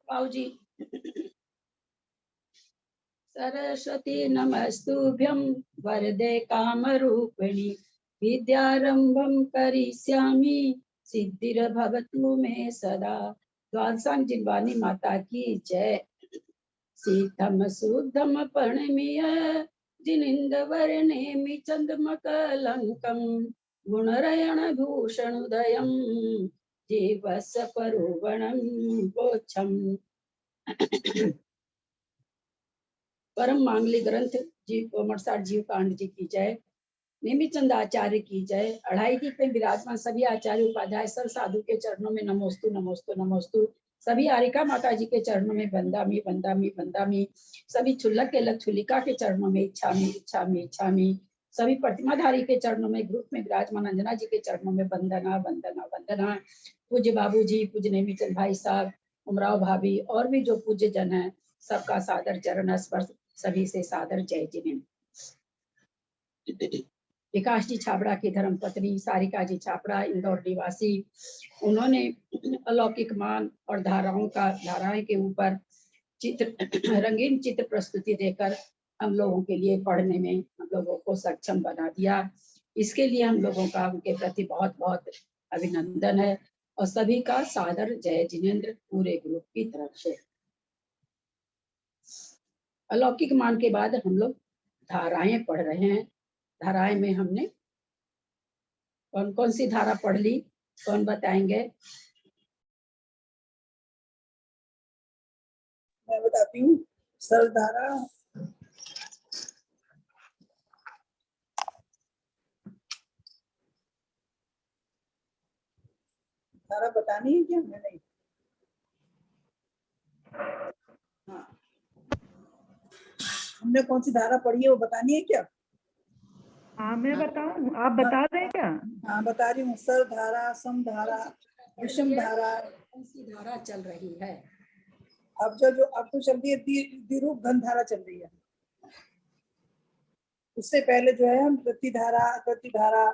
बाबूजी। सरस्वती नमस्तुभ्यं वरदे कामरूपिणी विद्यारंभं करिष्यामि सिद्धिर्भवतु मे सदा। द्वादशांग जिनवानी माता की जय। सीतम सुधम पर्णमीय जिनिंदवर्णेमि चंद्रमकलंकं गुणरयण भूषणोदयं जीवस्य परोवणं गोच्छम्। परम मांगलिक ग्रंथ जीव कोमरसार जीव कांड जी की जय। नेमिचंद आचार्य की जय। अढ़ाई की पे विराजमान सभी आचार्य उपाध्याय सब साधु के चरणों में नमोस्तु नमोस्तु नमोस्तु। सभी आरिका माता जी के चरणों में बंदामी बंदामी बंदामी। सभी छुल्लक के लक्षुलिका के चरणों में इच्छामी इच्छामी इच्छामी। सभी प्रतिमाधारी के चरणों में ग्रुप में विराजमान अंजना जी के चरणों में वंदना वंदना वंदना। पूज्य बाबू जी, पूज्य नेमिचंद भाई साहब, उमराव भाभी और भी जो पूज्य जन है सबका सादर चरण स्पर्श। सभी से सादर जय जिनेन्द्र। विकास जी छाबड़ा की धर्मपत्नी सारिका जी छाबड़ा इंदौर निवासी, उन्होंने अलौकिक मान और धाराएं के ऊपर चित्र रंगीन चित्र प्रस्तुति देकर हम लोगों के लिए पढ़ने में हम लोगों को सक्षम बना दिया। इसके लिए हम लोगों का उनके प्रति बहुत बहुत अभिनंदन है और सभी का सादर जय जिनेन्द्र पूरे ग्रुप की तरफ से। अलौकिक मान के बाद हम लोग धाराएं पढ़ रहे हैं। धाराएं में हमने कौन कौन सी धारा पढ़ ली, कौन बताएंगे? मैं बताती हूँ। सरल धारा, धारा बतानी है क्या? मैं नहीं। हाँ, हमने कौन सी धारा पढ़ी है वो बतानी है क्या? हाँ मैं बताऊं, आप बता रहे हैं क्या? हाँ बता रही हूँ। सरल धारा, सम धारा, विषम धारा। कौन सी धारा चल रही है? अब जो अब तो चल रही है द्विरूप घन धारा चल रही है। उससे पहले जो है हम कृति धारा, अकृति धारा,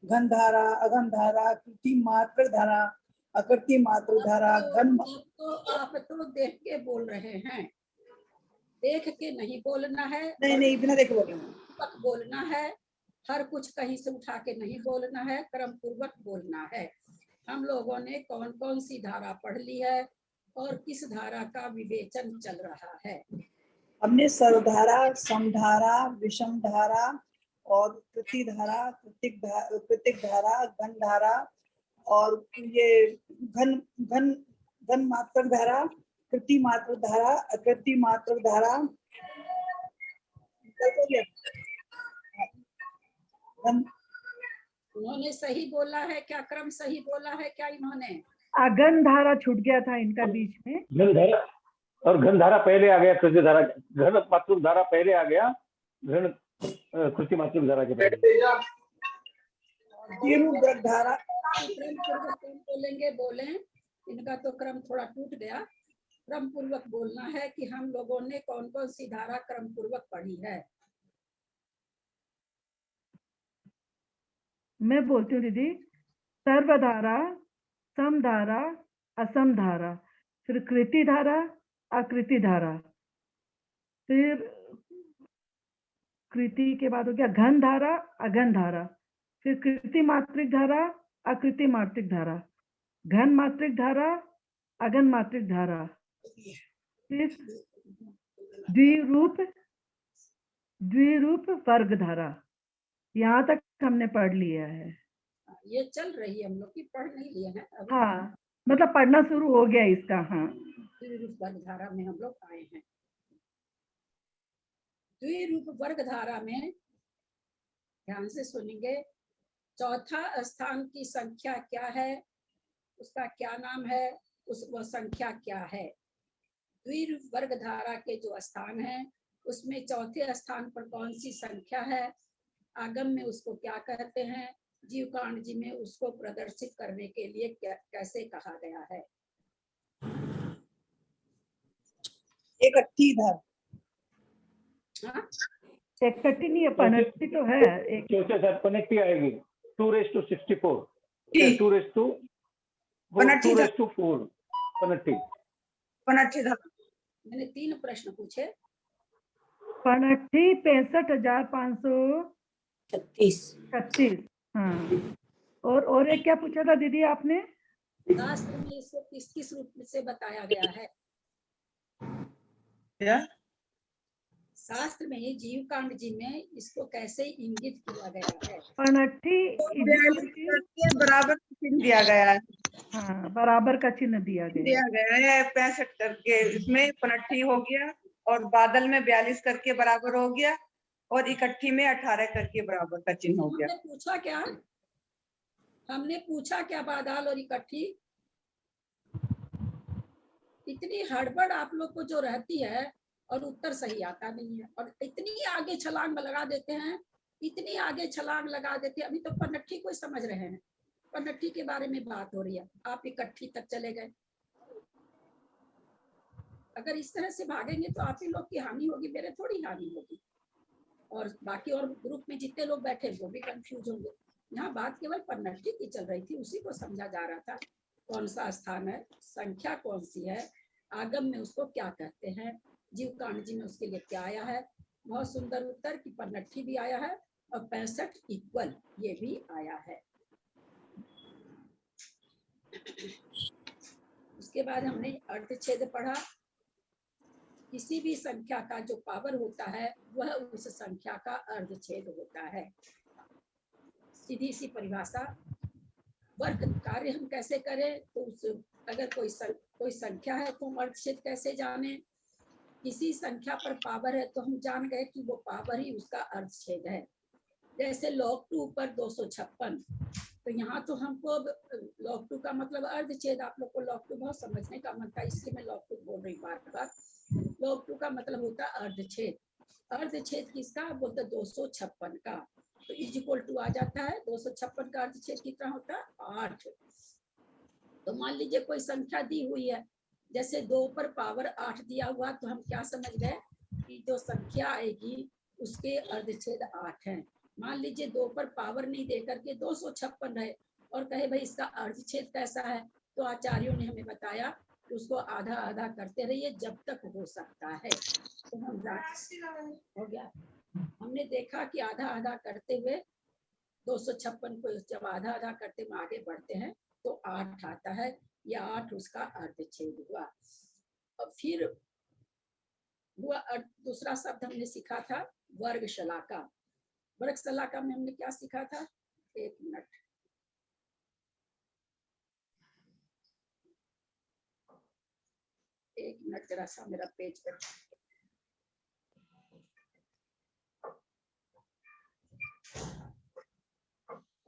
घन धारा, अघन धारा, कृति मात्र धारा, अकृति मात्र धारा, घन। आप तो देख के बोल रहे हैं, देख के नहीं बोलना है। नहीं बिना देखे बोलना बोलना है। हर कुछ कहीं से उठा के नहीं बोलना है, क्रम पूर्वक बोलना है। हम लोगों ने कौन कौन सी धारा पढ़ ली है और किस धारा का विवेचन चल रहा है? हमने सरधारा, समधारा, विषम धारा और कृति धारा, कृतिक धारा, घन धारा और ये घन मात्रक धारा, कृति मात्रक धारा, अकृति मात्रक धारा। उन्होंने सही बोला है क्या? क्रम सही बोला है क्या इन्होंने? अगन धारा छूट गया था इनका बीच में। घन धारा और घन धारा पहले आ गया, कृति धारा, घन मात्रक धारा पहले आ गया, घन कृति मात्रक धारा के पहले। धारा बोलेंगे, बोलें। इनका तो क्रम थोड़ा टूट गया। क्रम पूर्वक बोलना है कि हम लोगों ने कौन कौन सी धारा क्रम पूर्वक पढ़ी है। मैं बोलती हूँ दीदी। सर्वधारा, समधारा, असम धारा, फिर कृति धारा, आकृति धारा, फिर कृति के बाद हो गया घन धारा, अघन धारा, फिर कृति मात्रिक धारा, आकृति मात्रिक धारा, घन मात्रिक धारा, अघन मात्रिक धारा, फिर द्विरूप वर्ग धारा। यहाँ तक हमने पढ़ लिया है। ये चल रही है, हम लोग की पढ़ नहीं लिए हैं। हाँ मतलब पढ़ना शुरू हो गया इसका। हाँ, द्विरूप वर्ग धारा में हम लोग आए हैं। द्विरूप वर्ग धारा में ध्यान से सुनेंगे। चौथा स्थान की संख्या क्या है, उसका क्या नाम है, वह संख्या क्या है? द्विरूप वर्ग धारा के जो स्थान है उसमें चौथे स्थान पर कौन सी संख्या है? आगम में उसको क्या कहते हैं? जीव कांड जी में उसको प्रदर्शित करने के लिए कैसे कहा गया है? एकट्ठी धारा। हाँ? एकट्ठी नहीं है, पनट्टी तो है। एक चौथे साथ पनट्टी आएगी। 2⁶64, 2⁴ पनट्टी। पनठी धारा। मैंने 3 प्रश्न पूछे। पनठी 65,536। 36। हाँ, और एक क्या पूछा था दीदी आपने? शास्त्र में इसको किस किस रूप से बताया गया है? क्या? शास्त्र में जीव कांड जी में इसको कैसे इंगित किया गया है? पनठी 42 करके बराबर का चिन्ह दिया गया है। हाँ, बराबर का चिन्ह दिया गया है। 65 करके इसमें पनठी हो गया और बादल में 42 करके बराबर हो गया और इकट्ठी में 18 करके बराबर का चिन्ह हो गया। हमने पूछा क्या बादल और इकट्ठी? इतनी हड़बड़ आप लोग को जो रहती है और उत्तर सही आता नहीं है और इतनी आगे छलांग लगा देते हैं, इतनी आगे छलांग लगा देते हैं। अभी तो पनठी को समझ रहे हैं, पनठी के बारे में बात हो रही है, आप इकट्ठी तक चले गए। अगर इस तरह से भागेंगे तो आप ही लोग की हानि होगी, मेरे थोड़ी हानि होगी। और बाकी और ग्रुप में जितने लोग बैठे वो भी कंफ्यूज होंगे। यहाँ बात केवल पनठी की चल रही थी, उसी को समझा जा रहा था। कौन सा स्थान है, संख्या कौन सी है, आगम में उसको क्या कहते हैं, जीव कांड जी में उसके लिए क्या आया है। बहुत सुंदर उत्तर कि पनठी भी आया है और 65 इक्वल ये भी आया है। उसके बाद हमने अर्थछेद पढ़ा। किसी भी संख्या का जो पावर होता है वह उस संख्या का अर्धछेद होता है। सीधी सी परिभाषा। वर्ग कार्य हम कैसे करें, तो उस अगर कोई संख्या है तो हम अर्धछेद कैसे जाने। किसी संख्या पर पावर है तो हम जान गए कि वो पावर ही उसका अर्धछेद है। जैसे log 2 पर 256, तो यहाँ तो हमको log 2 का मतलब अर्धछेद। आप लोग को log 2 बहुत समझने का मन था, इसलिए मैं log 2 बोल रही बार। log 2 का मतलब होता है अर्धछेद। अर्धछेद किसका बोलते? 256 का। तो इज इक्वल टू आ जाता है 256 का अर्धछेद कितना होता है? 8। तो मान लीजिए कोई संख्या दी हुई है, जैसे 2 पर पावर 8 दिया हुआ, तो हम क्या समझ गए कि जो संख्या आएगी उसके अर्धछेद 8 है। मान लीजिए 2 पर पावर नहीं दे करके 256 है और कहे भाई इसका अर्धछेद कैसा है, तो आचार्यों ने हमें बताया कि उसको आधा आधा करते रहिए जब तक हो सकता है। तो हम हो गया, हमने देखा कि आधा आधा करते हुए 256 को जब आधा आधा करते हुए आगे बढ़ते हैं तो 8 आता है। या 8 उसका अर्धछेद हुआ। और फिर हुआ दूसरा शब्द हमने सीखा था वर्गशलाका। वर्गशलाका में हमने क्या सीखा था? एक मिनट जरा सा मेरा पेज पर।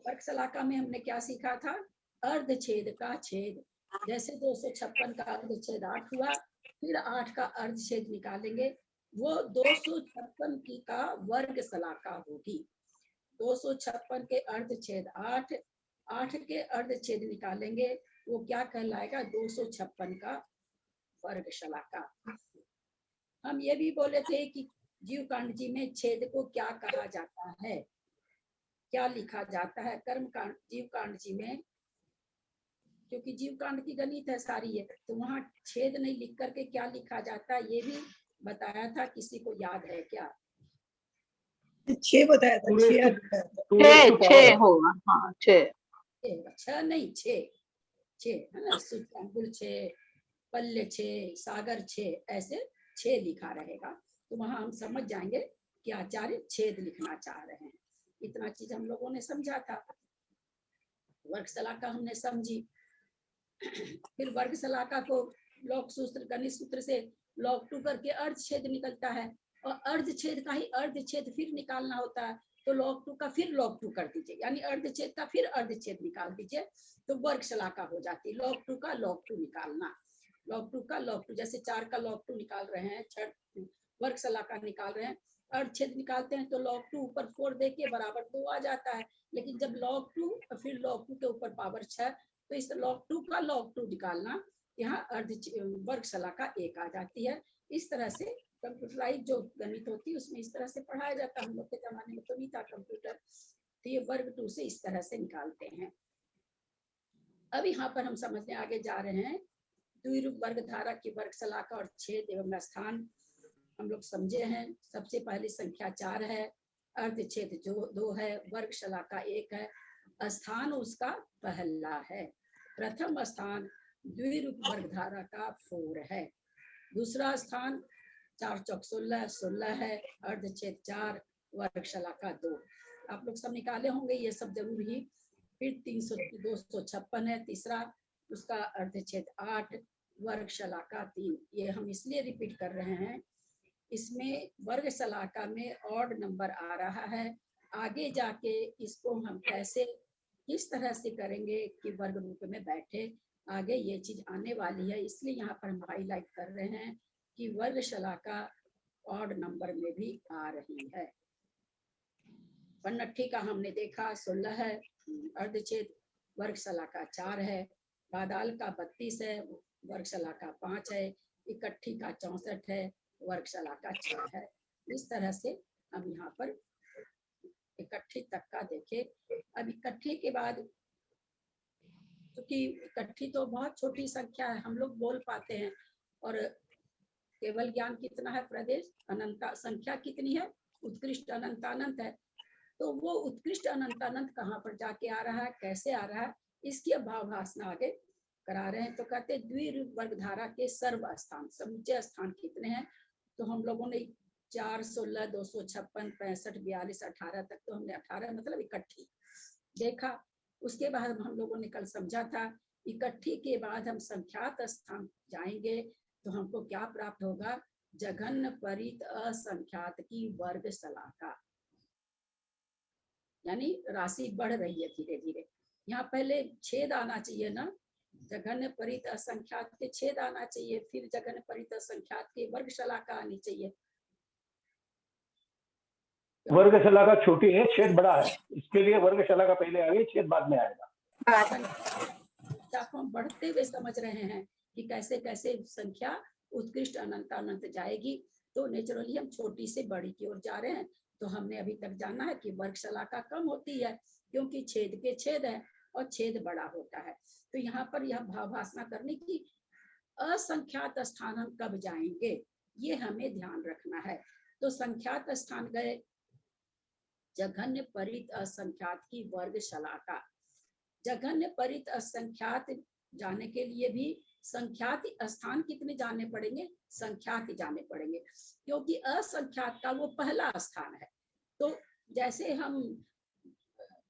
वर्गशलाका में हमने क्या सीखा था? अर्धछेद का छेद। जैसे 256 का अर्धछेद 8 हुआ, फिर 8 का अर्धछेद निकालेंगे, वो 256 की का वर्गशलाका होगी। 256 के अर्धछेद 8, 8 के अर्धछेद निकालेंगे, वो क्या कहलाएगा? 256 का वर्गशलाका। हम ये भी बोले थे कि जीव कांड जी में छेद को क्या कहा जाता है, क्या लिखा जाता है? कर्म कांड जीव कांड जी में, क्योंकि जीव कांड की गणित है सारी है, तो वहाँ छेद नहीं लिख करके क्या लिखा जाता है ये भी बताया था। किसी को याद है क्या? 6 बताया था। 6 होगा। हाँ 6 नहीं 6 है ना। सुल्तानपुर 6, पल्ले 6, सागर 6, ऐसे 6 लिखा रहेगा। तो वहां हम समझ जाएंगे कि आचार्य छेद लिखना चाह रहे हैं। इतना चीज हम लोगों ने समझा था। वर्गशलाका हमने समझी। फिर वर्गशलाका को लॉग सूत्र, गणित सूत्र से log 2 करके अर्धछेद निकलता है और अर्धछेद का ही अर्धछेद फिर निकालना होता है। तो log 2 का फिर log 2 कर दीजिए, यानी अर्धछेद का फिर अर्धछेद निकाल दीजिए, तो वर्गशलाका हो जाती है। log 2 का log 2 निकालना, log 2 का log 2, जैसे 4 का log 2 निकाल रहे हैं, 6 वर्गशलाका निकाल रहे हैं, अर्धछेद निकालते हैं तो log 2 ऊपर 4 देके बराबर 2 आ जाता है। लेकिन जब log 2 और फिर log 2 के ऊपर पावर 6, तो इस log 2 का log 2 निकालना, यहाँ वर्गशलाका 1 आ जाती है। इस तरह से कंप्यूटराइज जो गणित होती है उसमें इस तरह से पढ़ाया जाता है। हम लोग के जमाने में तो नहीं था कंप्यूटर, तो ये वर्ग 2 से इस तरह से निकालते हैं। अब यहाँ पर हम समझने आगे जा रहे हैं द्विरूप वर्ग धारा की वर्ग शलाका और छेद एवं स्थान हम लोग समझे हैं। सबसे पहली संख्या 4 है, अर्ध छेद जो 2 है, वर्ग शलाका 1 है, स्थान उसका पहला है। प्रथम स्थान द्विरूप वर्ग धारा का 4 है। दूसरा स्थान 4 चौक 16 16 है, अर्ध छेद 4, वर्ग शलाका 2। आप लोग सब निकाले होंगे ये सब जरूर ही। फिर 256 है तीसरा, उसका अर्ध छेद 8, वर्ग शलाका 3। ये हम इसलिए रिपीट कर रहे हैं, इसमें वर्ग शलाका में ऑड नंबर आ रहा है। आगे जाके इसको हम कैसे किस तरह से करेंगे कि वर्ग रूप में बैठे, आगे ये चीज आने वाली है, इसलिए यहाँ पर हम हाईलाइट कर रहे हैं कि वर्ग शलाका ऑड नंबर में भी आ रही है। पन्नठी का हमने देखा 16 है, अर्धछेद वर्ग शलाका 4 है, बादाल का 32 है, वर्ग शलाका 5 है, इकट्ठी का 64 है, वर्ग शलाका 6 है। इस तरह से हम यहाँ पर इकट्ठी तक का देखे। अब इकट्ठी के बाद, क्योंकि इकट्ठी तो बहुत छोटी संख्या है, हम लोग बोल पाते हैं, और केवल ज्ञान कितना है प्रदेश, अनंता संख्या कितनी है, उत्कृष्ट अनंतानंत है। तो वो उत्कृष्ट अनंतानंत कहाँ पर जाके आ रहा है, कैसे आ रहा है, इसकी अभाव भाषण आगे करा रहे हैं। तो कहते द्विरूप वर्ग धारा के सर्व स्थान, समूचे स्थान कितने हैं, तो हम लोगों ने 4, 16, 256, 65, 42, 18 तक, तो हमने 18 मतलब इकट्ठी देखा। उसके बाद हम लोगों ने कल समझा था, इकट्ठी के बाद हम संख्यात स्थान जाएंगे तो हमको क्या प्राप्त होगा, जघन्य परित असंख्यात की वर्ग शलाका, यानी राशि बढ़ रही है धीरे धीरे। यहाँ पहले छेद आना चाहिए ना, जघन्य परित असंख्यात के छेद आना चाहिए, फिर जघन्य परित असंख्यात के वर्ग शलाका आनी चाहिए। वर्ग शलाका छोटी है, छेद बड़ा है, इसके लिए वर्ग शलाका पहले आ गई, छेद बाद में आएगा। संख्या को हम बढ़ते हुए समझ रहे हैं कि कैसे कैसे संख्या उत्कृष्ट अनंत अनंत जाएगी, तो नेचुरली हम छोटी से बड़ी की ओर जा रहे हैं। तो हमने अभी तक जाना है कि वर्ग शलाका कम होती है, क्योंकि छेद के छेद है और छेद बड़ा होता है। तो यहाँ पर यह भावभाषा करने की असंख्यात स्थान हम कब जाएंगे, ये हमें ध्यान रखना है। तो संख्यात स्थान गए, जघन्य परित असंख्यात की वर्ग शलाका। जघन्य परित असंख्यात जाने के लिए भी संख्यात स्थान कितने जाने पड़ेंगे, संख्यात जाने पड़ेंगे, क्योंकि असंख्यात का वो पहला स्थान है। तो जैसे हम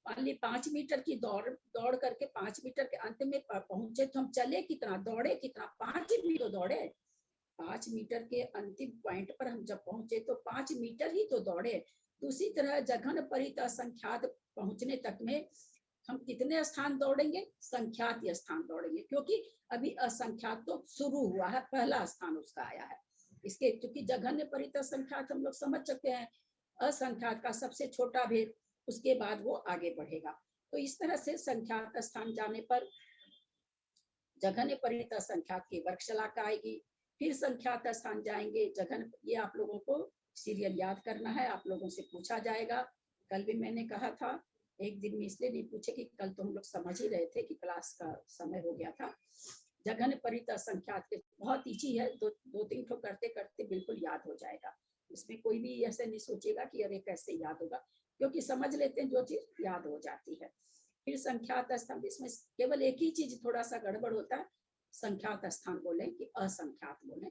मान ली 5 मीटर की दौड़ करके 5 मीटर के अंत में पहुंचे, तो हम चले कितना, दौड़े कितना, 5 मीटर तो दौड़े। 5 मीटर के अंतिम पॉइंट पर हम जब पहुंचे तो 5 मीटर ही तो दौड़े। दूसरी तरह जघन्य परित असंख्यात पहुंचने तक में हम कितने स्थान दौड़ेंगे, संख्यात स्थान दौड़ेंगे, क्योंकि अभी असंख्यात तो शुरू हुआ है, पहला स्थान उसका आया है। इसके क्योंकि जघन्य परित असंख्यात हम लोग समझ चुके हैं, असंख्यात का सबसे छोटा भेद, उसके बाद वो आगे बढ़ेगा। तो इस तरह से संख्यात स्थान जाने पर जघन्य परित असंख्यात की वर्ग शलाका आएगी। फिर संख्यात स्थान जाएंगे जघन, ये आप लोगों को सीरियल याद करना है, आप लोगों से पूछा जाएगा। कल भी मैंने कहा था, एक दिन में इसलिए नहीं पूछे कि कल तो हम लोग समझ ही रहे थे कि क्लास का समय हो गया था। जघन्य परित असंख्यात के बहुत ईजी है, दो तीन ठो करते करते बिल्कुल याद हो जाएगा। इसमें कोई भी ऐसे नहीं सोचेगा कि अरे कैसे याद होगा, क्योंकि समझ लेते हैं जो चीज याद हो जाती है। फिर संख्यात स्थान, इसमें केवल एक ही चीज थोड़ा सा गड़बड़ होता है, संख्यात स्थान बोले कि असंख्यात बोले।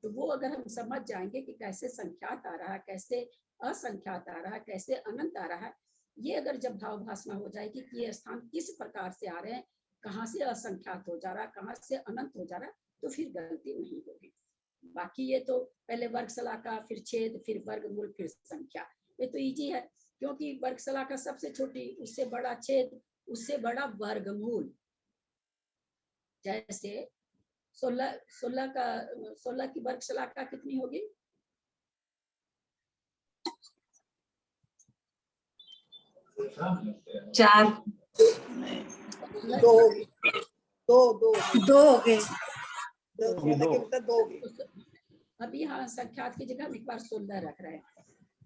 तो वो अगर हम समझ जाएंगे कि कैसे संख्यात आ रहा है, कैसे असंख्यात आ रहा है, कैसे अनंत आ रहा है, ये अगर जब भावभाषा हो जाएगी कि ये स्थान किस प्रकार से आ रहे हैं, कहाँ से असंख्यात हो जा रहा है, कहाँ से अनंत हो जा रहा है, तो फिर गलती नहीं होगी। बाकी ये तो पहले वर्ग शलाका, फिर छेद, फिर वर्गमूल, फिर संख्या, ये तो इजी है, क्योंकि वर्ग शलाका सबसे छोटी, उससे बड़ा छेद, उससे बड़ा वर्गमूल। जैसे 16 की वर्ग शलाका कितनी होगी, 4 दो हो गए। अभी हाँ संख्यात की जगह हम एक बार 16 रख रहे हैं,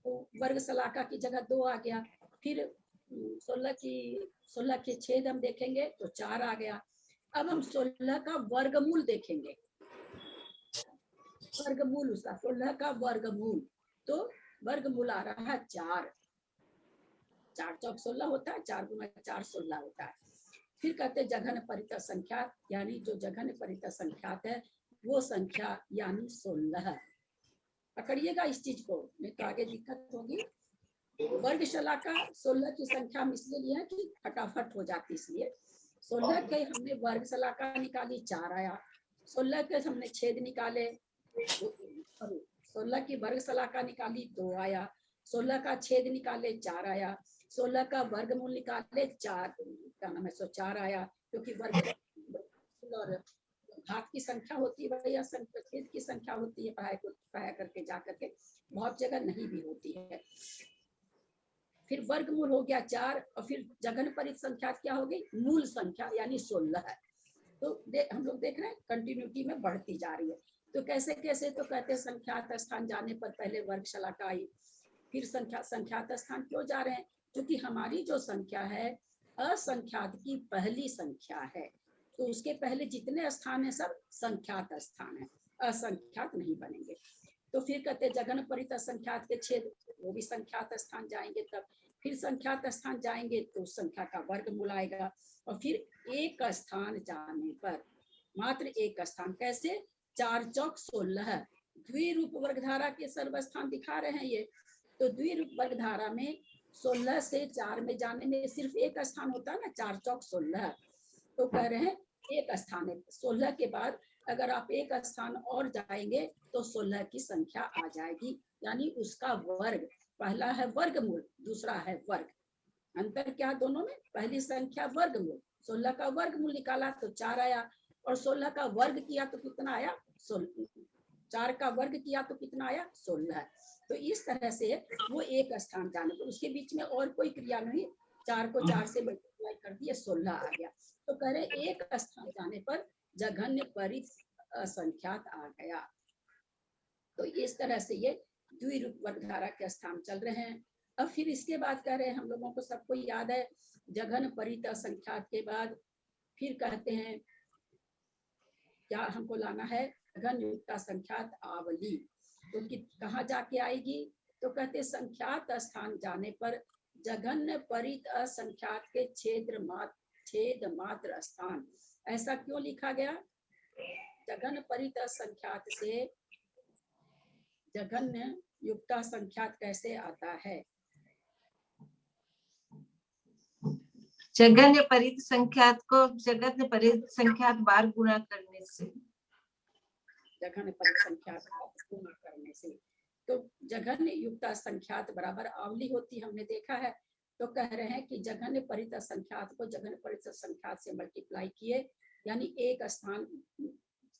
तो वर्ग शलाका की जगह 2 आ गया। फिर 16 के छेद हम देखेंगे तो 4 आ गया। अब हम 16 का वर्गमूल देखेंगे, वर्गमूल उसका 16 का वर्गमूल, तो वर्गमूल आ रहा है 4, 4 चौक 16 होता है, 4 गुना 4 16 होता है। फिर कहते हैं जघन परित संख्यात, यानी जो जघन परित संख्यात है वो संख्या यानी 16। पकड़िएगा इस चीज को, नहीं तो आगे दिक्कत होगी। वर्गशाला का 16 की संख्या हम इसलिए लिए हैं कि फटाफट हो जाती, इसलिए 16 के हमने वर्गशाला का निकाली 4 आया, 16 के हमने छेद निकाले 16 की वर्गशाला का निकाली 2 आया, 16 का छेद निकाले 4 आया, 16 का वर्गमूल निकाले 4 क्या नाम है 104 आया, क्योंकि वर्ग और भाग की संख्या होती है या छेद की संख्या होती है, पढ़ाया करके जा करके बहुत जगह नहीं भी होती है। फिर वर्गमूल हो गया 4, और फिर जघन परित संख्या क्या हो गई, मूल संख्या यानी 16 है। तो हम लोग देख रहे हैं कंटिन्यूटी में बढ़ती जा रही है। तो कैसे कैसे, तो कहते हैं संख्यात स्थान जाने पर पहले वर्गशाला का आई, फिर संख्यात स्थान क्यों जा रहे हैं, क्योंकि हमारी जो संख्या है असंख्यात की पहली संख्या है, तो उसके पहले जितने स्थान है सब संख्यात स्थान है, असंख्यात नहीं बनेंगे। तो फिर कहते हैं जघन परित संख्यात के छेद, वो भी संख्यात स्थान जाएंगे तब, फिर संख्यात स्थान जाएंगे तो संख्या का वर्गमूल आएगा, और फिर एक स्थान जाने पर, मात्र एक स्थान, कैसे 4 चौक 16, द्विरूप वर्गधारा के सर्वस्थान दिखा रहे हैं ये। तो द्विरूप वर्गधारा में 16 से 4 में जाने में सिर्फ एक स्थान होता है ना, 4 चौक 16, तो कह रहे हैं एक स्थान है। 16 के बाद अगर आप एक स्थान और जाएंगे तो 16 की संख्या आ जाएगी, यानी उसका वर्ग, पहला है वर्गमूल, दूसरा है वर्ग। अंतर क्या दोनों में, पहली संख्या वर्गमूल, 16 का वर्गमूल निकाला तो 4 आया, और 16 का वर्ग किया तो कितना आया 16, 4 का वर्ग किया तो कितना आया 16। तो इस तरह से वो एक स्थान जाने पर, उसके बीच में और कोई क्रिया नहीं, 4 को 4 से मल्टीप्लाई कर दिए 16 आ गया। तो कह रहे एक स्थान जाने पर जघन्य परित असंख्यात आ गया। तो इस तरह से ये द्विरूप वर्गधारा के स्थान चल रहे हैं। अब फिर इसके बाद कह रहे हैं, हम लोगों को सबको याद है जघन परित असंख्यात के बाद फिर कहते हैं क्या हमको लाना है, जघन युक्त संख्यात आवली। तो कहाँ जाके आएगी, तो कहते संख्यात स्थान जाने पर जघन्य परित असंख्यात के छेद मात्र स्थान। ऐसा क्यों लिखा गया, जघन परित असंख्यात से जघन्य युक्त संख्यात कैसे आता है, जघन्य परित संख्यात को जघन्य परित संख्यात बार गुणा करने से, जघन्य परित संख्यात गुणा करने से। तो जघन्य युक्त संख्यात बराबर आवली होती, हमने देखा है। तो कह रहे हैं कि जघन्य परित संख्यात को जघन्य परित संख्यात से मल्टीप्लाई किए, यानी एक स्थान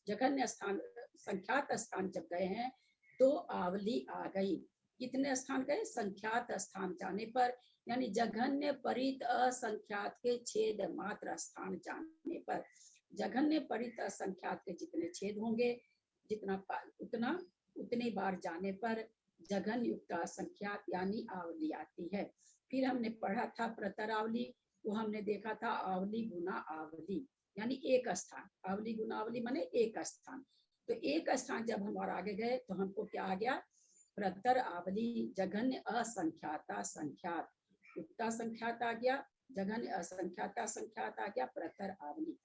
जघन्य स्थान संख्यात स्थान जब गए हैं तो आवली आ गई। कितने स्थान गए, संख्यात स्थान जाने पर, यानी जघन्य परित असंख्यात के छेद मात्र स्थान जाने पर, जघन्य परित असंख्यात के जितने छेद होंगे उतने बार जाने पर जघन्य युक्त असंख्यात यानी आवली आती है। फिर हमने पढ़ा था प्रतरावली, वो हमने देखा था आवली गुना आवली, यानी एक स्थान, आवली गुना आवली माने एक स्थान। तो एक स्थान जब हम और आगे गए तो हमको क्या आ गया, प्रतर आवली जघन्य असंख्याता संख्यात, युक्ता संख्यात आ गया, जघन्य असंख्याता संख्यात आ गया, प्रतर आवली।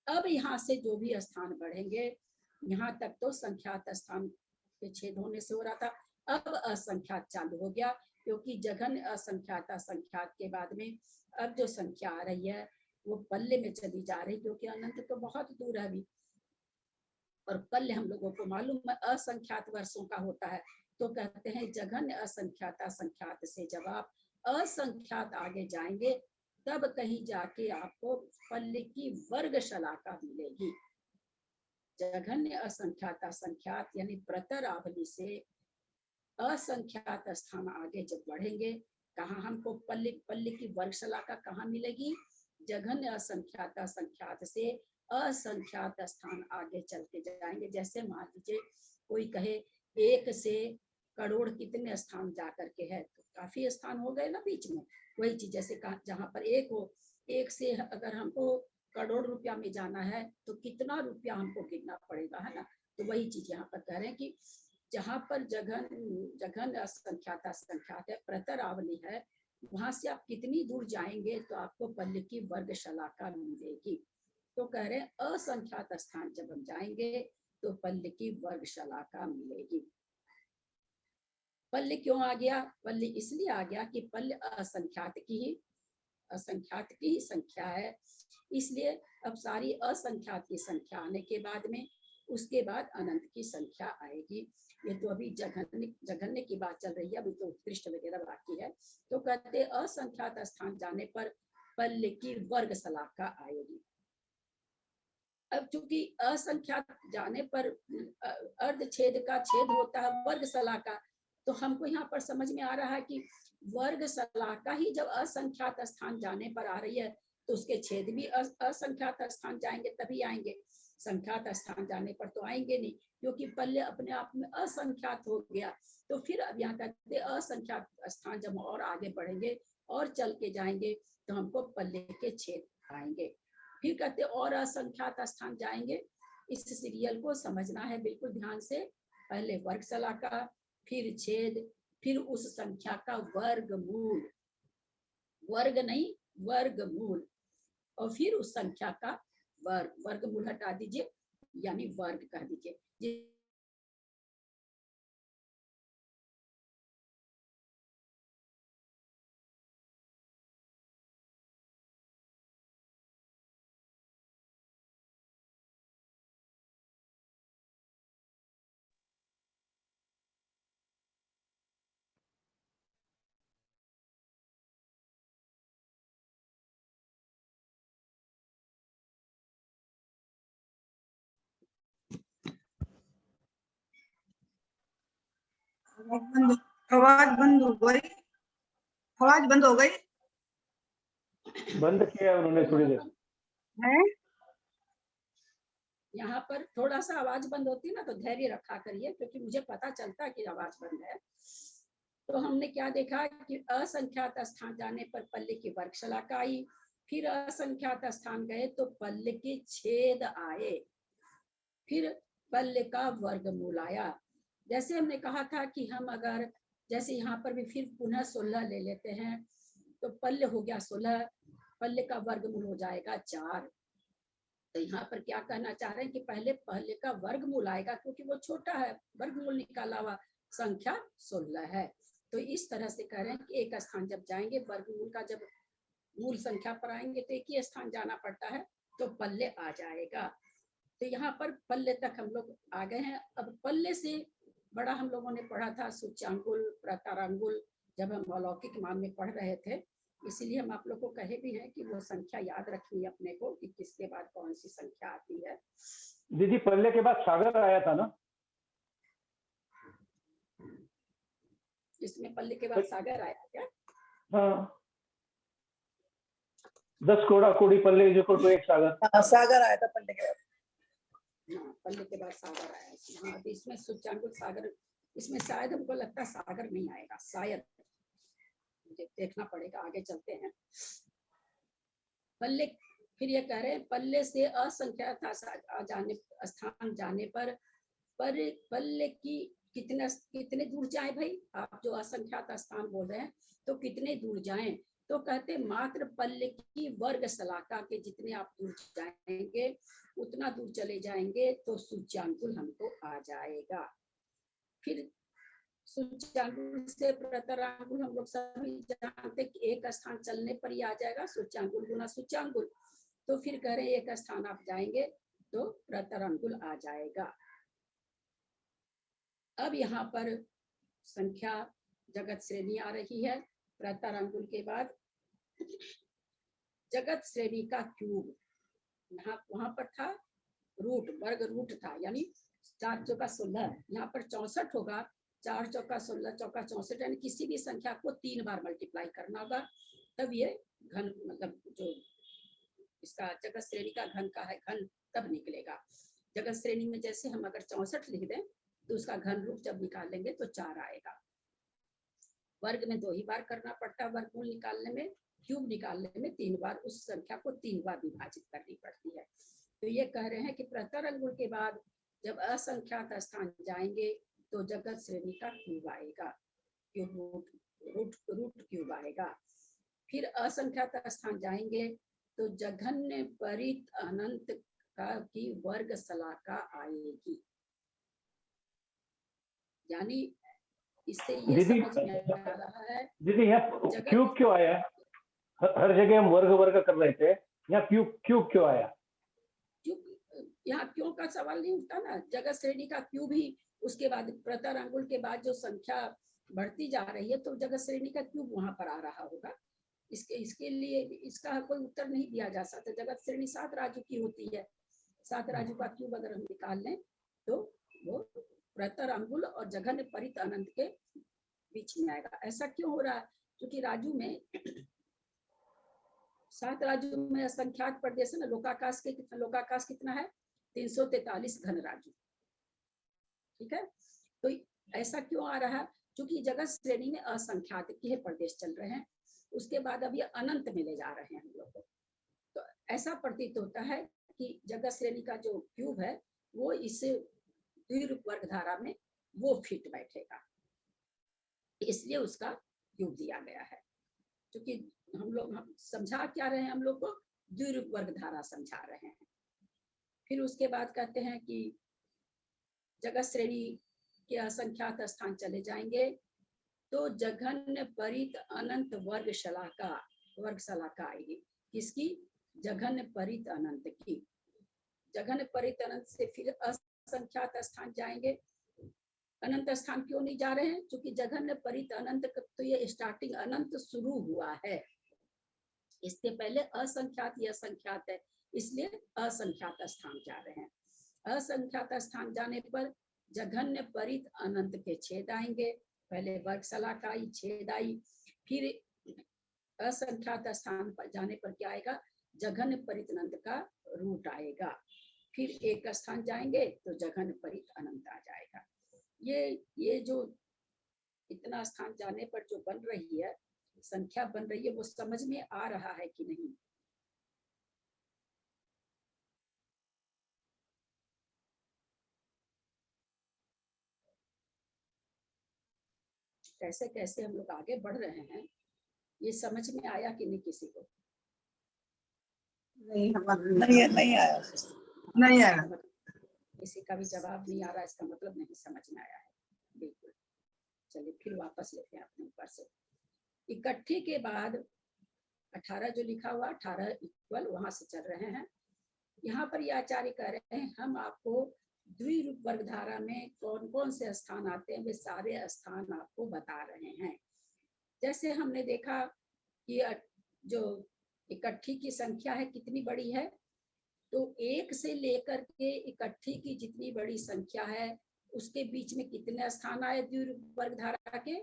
अब यहाँ से जो भी स्थान बढ़ेंगे, यहाँ तक तो संख्यात स्थान के छेद होने से हो रहा था, अब असंख्यात चालू हो गया, क्योंकि जघन्य असंख्याता संख्यात के बाद में अब जो संख्या आ रही है वो पल्ले में चली जा रही, क्योंकि अनंत तो बहुत दूर है अभी, और पल्ले हम लोगों को मालूम है असंख्यात वर्षों का होता है। तो कहते हैं जघन्य असंख्याता संख्यात से जब आप असंख्यात आगे जाएंगे तब कहीं जाके आपको पल्ले की वर्गशलाका मिलेगी। जघन्य असंख्याता संख्यात यानी प्रतर आवली से असंख्यात स्थान आगे जब बढ़ेंगे, कहाँ हमको पल्ले की वर्गशलाका कहाँ मिलेगी, जघन्य असंख्याता संख्यात से असंख्यात स्थान आगे चलते जाएंगे। जैसे मान लीजिए कोई कहे 1 से करोड़ कितने स्थान जा करके है, तो काफी स्थान हो गए ना बीच में, वही चीज जैसे जहाँ पर 1 हो, 1 से अगर हमको करोड़ रुपया में जाना है तो कितना रुपया हमको गिनना पड़ेगा, है ना। तो वही चीज यहाँ पर कह रहे हैं कि जहाँ पर जघन जघन असंख्यात असंख्यात है, प्रतरावली है, वहां से आप कितनी दूर जाएंगे तो आपको पल्ले की वर्ग शलाका मिलेगी। तो कह रहे हैं असंख्यात स्थान जब हम जाएंगे तो पल्ले की वर्ग शलाका मिलेगी। पल्ले क्यों आ गया? पल्ले इसलिए आ गया कि पल्ले असंख्यात की ही संख्या है, इसलिए अब सारी असंख्यात की संख्या आने के बाद में उसके बाद अनंत की संख्या आएगी। ये तो अभी जघन्य की बात चल रही है, अभी तो उत्कृष्ट वगैरह बाकी है। तो कहते असंख्यात स्थान जाने पर पल्ले की वर्ग शलाका आएगी। अब चूंकि असंख्यात जाने पर अर्ध छेद का छेद होता है वर्ग शलाका, तो हमको यहाँ पर समझ में आ रहा है कि वर्ग शलाका ही जब असंख्यात स्थान जाने पर आ रही है तो उसके छेद भी असंख्यात स्थान जाएंगे तभी आएंगे, संख्यात स्थान जाने पर तो आएंगे नहीं, क्योंकि पल्ले अपने आप में असंख्यात हो गया। तो फिर अब यहाँ कहते असंख्यात स्थान जब और आगे बढ़ेंगे और चल के जाएंगे तो हमको पल्ले के छेद आएंगे। फिर कहते और असंख्यात स्थान जाएंगे। इस सीरियल को समझना है बिल्कुल ध्यान से। पहले वर्ग शलाका, फिर छेद, फिर उस संख्या का वर्गमूल, वर्ग नहीं वर्गमूल, और फिर उस संख्या का वर्गमूल हटा दीजिए यानी वर्ग कह दीजिए। आवाज बंद हो गई, आवाज बंद हो गई। बंद किया उन्होंने थोड़ी देर। है यहाँ पर थोड़ा सा आवाज बंद होती है ना तो धैर्य रखा करिए, क्योंकि मुझे पता चलता है कि आवाज बंद है। तो हमने क्या देखा कि असंख्यात स्थान जाने पर पल्ले की वर्ग शलाका आई, फिर असंख्यात स्थान गए तो पल्ले के छेद आए, फिर पल्ले का वर्गमूल आया। जैसे हमने कहा था कि हम अगर जैसे यहाँ पर भी फिर पुनः 16 ले लेते हैं तो पल्ले हो गया 16, पल्ले का वर्गमूल हो जाएगा 4। तो यहाँ पर क्या कहना चाह रहे हैं कि पहले पल्ले का वर्गमूल आएगा क्योंकि वो छोटा है, वर्गमूल निकाला हुआ संख्या 16 है। तो इस तरह से कह रहे हैं कि एक स्थान जब जाएंगे वर्गमूल का जब मूल संख्या पर आएंगे तो एक ही स्थान जाना पड़ता है तो पल्ले आ जाएगा। तो यहाँ पर पल्ले तक हम लोग आ गए हैं। अब पल्ले से बड़ा हम लोगों ने पढ़ा था सूच्यांगुल, प्रतारांगुल, जब हम अलौकिक मान में पढ़ रहे थे, इसीलिए हम आप लोग को कहे भी हैं कि वो संख्या याद रखनी है अपने को कि किसके बाद कौन सी संख्या आती है। दीदी पल्ले के बाद सागर आया था ना? इसमें पल्ले के बाद सागर आया क्या? हाँ, 10 कोड़ा कोड़ी पल्ले जो को एक सागर। सागर आया था पल्ले के बाद। हाँ, पल्ले के बाद सागर आया। हाँ, तो इसमें सूच्यांगुल सागर, इसमें शायद हमको लगता है सागर नहीं आएगा, शायद, मुझे देखना पड़ेगा, आगे चलते हैं। पल्ले फिर ये कह रहे हैं पल्ले से असंख्यात स्थान जाने पर पल्ले की कितने दूर जाए भाई? आप जो असंख्यात स्थान बोल रहे हैं तो कितने दूर जाएं? तो कहते मात्र पल्ले की वर्ग शलाका के जितने आप दूर जाएंगे उतना दूर चले जाएंगे तो सूच्यांगुल हमको आ जाएगा। फिर सूच्यांगुल से प्रतरांगुल हम लोग सभी जानते कि एक स्थान चलने पर ही आ जाएगा, सूच्यांगुल गुना सूच्यांगुल। तो फिर कह रहे हैं एक स्थान आप जाएंगे तो प्रतरांगुल आ जाएगा। अब यहाँ पर संख्या जगत श्रेणी आ रही है। प्रतरांगुल के बाद जगत श्रेणी का क्यूब, यहाँ वहां पर था रूट, वर्ग रूट था, यानी 4 चौका 16, यहाँ पर 64 होगा। 4 चौका 16, चौका 64, यानी किसी भी संख्या को 3 बार मल्टीप्लाई करना होगा तब ये घन, मतलब जो इसका जगत श्रेणी का घन का है घन तब निकलेगा। जगत श्रेणी में जैसे हम अगर 64 लिख दें तो उसका घन रूप जब निकालेंगे तो 4 आएगा। वर्ग में 2 ही बार करना पड़ता है वर्गमूल निकालने में, क्यूब निकालने में 3 बार उस संख्या को 3 बार विभाजित करनी पड़ती है। तो ये कह रहे हैं कि प्रतर अंगुल के बाद जब असंख्यात स्थान जाएंगे तो जगत श्रेणी का क्यूब आएगा, क्यूब रूट क्यूब आएगा। फिर असंख्यात स्थान जाएंगे तो जघन्य परित अनंत का की वर्ग शलाका आएगी। यानी इससे ये दीदी समझ में आ रहा है दीदी यहाँ जगत क्यूब क्यों आया? हर जगह हम वर्ग वर्ग कर रहे थे, यहाँ क्यूब क्यूब क्यों आया? यहाँ क्यों का सवाल नहीं उठता ना। जगत श्रेणी का क्यूब ही उसके बाद प्रतर अंगुल के बाद जो संख्या बढ़ती जा रही है तो जगत श्रेणी का क्यूब वहां पर आ रहा होगा। इसके लिए इसका कोई उत्तर नहीं दिया जा सकता। जगत श्रेणी 7 राजू की होती है, 7 राजू का क्यूब अगर हम निकाल लें तो वो प्रतर अंगुल और जघन्य परित अनंत के बीच में आएगा। ऐसा क्यों हो रहा है? क्योंकि राजू में 7 राजू में असंख्यात प्रदेश है ना। लोकाकाश कितना है? 343 घन राजू। ठीक है, तो ऐसा क्यों आ रहा है? क्योंकि जगत श्रेणी में असंख्यात के प्रदेश चल रहे हैं, उसके बाद अब ये अनंत में ले जा रहे हैं हम लोग को। तो ऐसा प्रतीत होता है कि जगत श्रेणी का जो क्यूब है वो इस द्विरूप वर्ग धारा में वो फिट बैठेगा, इसलिए उसका क्यूब दिया गया है। क्योंकि हम समझा क्या रहे हैं, हम लोग को द्विरूप वर्ग धारा समझा रहे हैं। फिर उसके बाद कहते हैं कि जगत श्रेणी के असंख्यात स्थान चले जाएंगे तो जघन्य परित अनंत वर्ग शलाका आएगी। किसकी? जघन्य परित अनंत की। जघन्य परित अनंत से फिर असंख्यात स्थान जाएंगे। अनंत स्थान क्यों नहीं जा रहे हैं? क्योंकि जघन्य परित अनंत तो ये स्टार्टिंग अनंत शुरू हुआ है, इसके पहले असंख्यात या संख्यात है, इसलिए असंख्यात स्थान जा रहे हैं। असंख्यात स्थान जाने पर जघन्य परित अनंत के छेद आएंगे। पहले वर्ग शलाका आई, छेद आई, फिर असंख्यात स्थान पर जाने पर क्या आएगा? जघन्य परित अनंत का रूट आएगा। फिर एक स्थान जाएंगे तो जघन्य परित अनंत आ जाएगा। ये जो इतना स्थान जाने पर जो बन रही है संख्या बन रही है, वो समझ में आ रहा है कि नहीं? कैसे कैसे हम लोग आगे बढ़ रहे हैं, ये समझ में आया कि नहीं किसी को? नहीं आया। नहीं आया। किसी का भी जवाब नहीं आ रहा, इसका मतलब नहीं समझ में आया है। बिल्कुल, चलिए फिर वापस लेते हैं अपने ऊपर से। इकट्ठी के बाद 18 जो लिखा हुआ 18 इक्वल वहां से चल रहे हैं। यहाँ पर ये आचार्य कह रहे हैं हम आपको द्विरूप वर्ग धारा में कौन कौन से स्थान आते हैं वे सारे स्थान आपको बता रहे हैं। जैसे हमने देखा कि जो इकट्ठी की संख्या है कितनी बड़ी है, तो 1 से लेकर के इकट्ठी की जितनी बड़ी संख्या है उसके बीच में कितने स्थान आए द्विरूप वर्ग धारा के?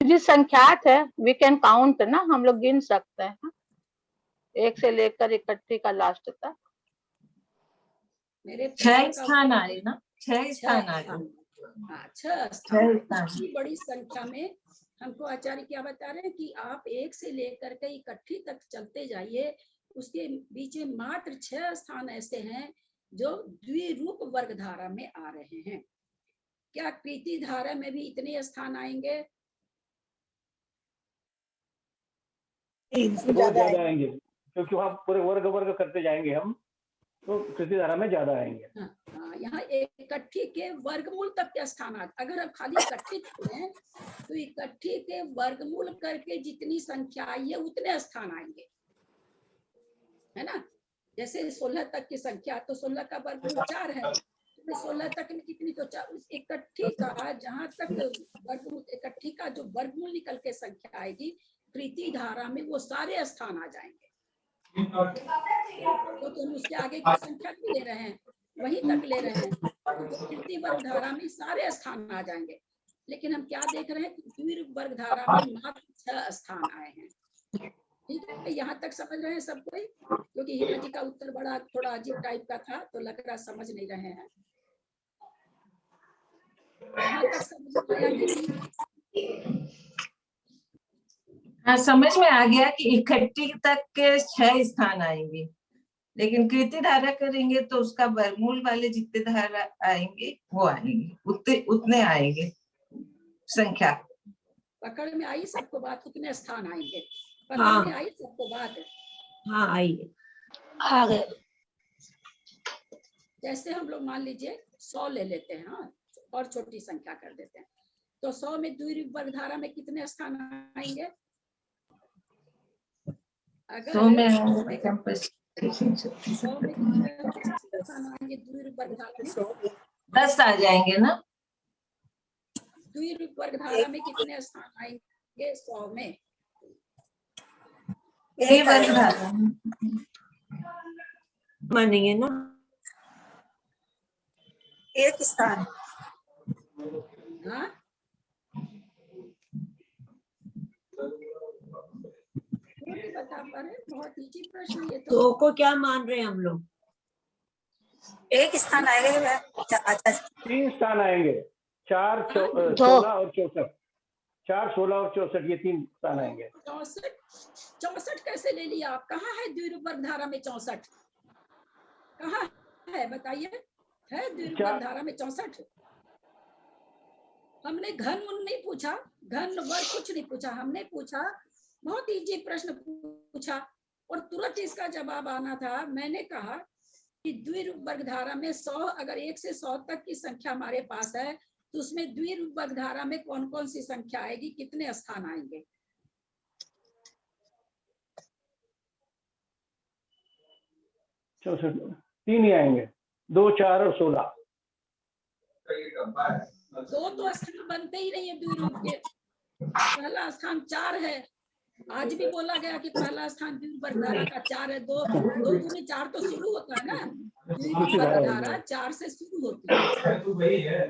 जो संख्यात है वी कैन काउंट ना, हम लोग गिन सकते हैं 1 से लेकर इकट्ठी का लास्ट तक। मेरे 6 स्थान आए ना, 6 स्थान आए। हाँ, 6 स्थान। इतनी बड़ी संख्या में हमको आचार्य क्या बता रहे हैं कि आप 1 से लेकर के इकट्ठी तक चलते जाइए, उसके बीच में मात्र 6 स्थान ऐसे हैं जो द्विरूप वर्ग धारा में आ रहे हैं। क्या कृति धारा में भी इतने स्थान आएंगे? बहुत ज्यादा आएंगे, क्योंकि वहाँ पूरे वर्ग वर्ग करते जाएंगे हम, तो कृति धारा में ज्यादा आएंगे। हाँ, यहाँ इकट्ठी के वर्गमूल तक के स्थान आते। अगर आप खाली इकट्ठी करें तो इकट्ठी के वर्गमूल करके जितनी संख्या आई है उतने स्थान आएंगे, है ना। जैसे 16 तक की संख्या, तो 16 का वर्गमूल 4 है, तो 16 तक में कितनी? तो 4। इकट्ठी का जहाँ तक वर्गमूल, इकट्ठी का जो वर्गमूल निकल के संख्या आएगी कृति धारा में वो सारे स्थान आ जाएंगे। तो तुम उसके आगे की संख्या भी ले रहे हैं, वहीं तक ले रहे हैं, तो कृति वर्ग धारा में सारे स्थान आ जाएंगे। लेकिन हम क्या देख रहे हैं कि द्विरूप वर्ग धारा में मात्र 6 स्थान आए हैं। ठीक है, यहाँ तक समझ रहे हैं सब कोई? क्योंकि हिना जी का उत्तर बड़ा थोड़ा अजीब टाइप का था, तो लग रहा समझ नहीं रहे हैं। यहाँ तक समझ में आया कि नहीं? हाँ, समझ में आ गया कि इकट्ठी तक के 6 स्थान आएंगे, लेकिन कृति धारा करेंगे तो उसका वर्गमूल वाले जितने धारा आएंगे वो आएंगे, उतने आएंगे संख्या। पकड़ में आई सबको बात? कितने स्थान आएंगे पकड़ हाँ। में आई सबको बात? हाँ आइए। आ गए। जैसे हम लोग मान लीजिए 100 ले लेते हैं, हाँ, और छोटी संख्या कर देते हैं, तो 100 में द्विरूप वर्ग धारा में कितने स्थान आएंगे? अगर 100 में 100 में कितने आएंगे, स्थान आएंगे द्विरूप वर्ग धारा में? 10 आ जाएंगे ना। द्विरूप वर्ग धारा में कितने स्थान आएंगे 100 में? ये वर्ग धारा मानेंगे ना, एक स्थान। हाँ, नहीं बता पा रहे, बहुत इजी प्रश्न ये तो। 2 को क्या मान रहे हैं हम लोग? एक स्थान आएगा। अच्छा, 3 स्थान आएंगे, 4, 16 और 64। 4, 16 और 64 ये 3 स्थान आएंगे। 64 कैसे ले लिया आप? कहाँ है द्विरूप वर्ग धारा में 64? कहाँ है बताइए? है द्विरूप वर्ग धारा में 64? हमने घन उन नहीं पूछा, घन वर्ग कुछ नहीं पूछा, हमने पूछा बहुत इजी प्रश्न पूछा और तुरंत इसका जवाब आना था। मैंने कहा कि द्विरूप वर्ग धारा में 100, अगर 1 से 100 तक की संख्या हमारे पास है तो उसमें द्विरूप वर्ग धारा में कौन कौन सी संख्या आएगी, कितने स्थान आएंगे? चौसठ 3 ही आएंगे, 2, 4 और 16। 2 तो स्थान बनते ही नहीं है द्विरूप के। पहला स्थान 4 है, आज भी बोला गया कि पहला स्थान द्विरूप वर्ग धारा का 4 है। 2 दूनी 4 तो शुरू होता है ना, द्विरूप वर्ग धारा 4 से शुरू होती है।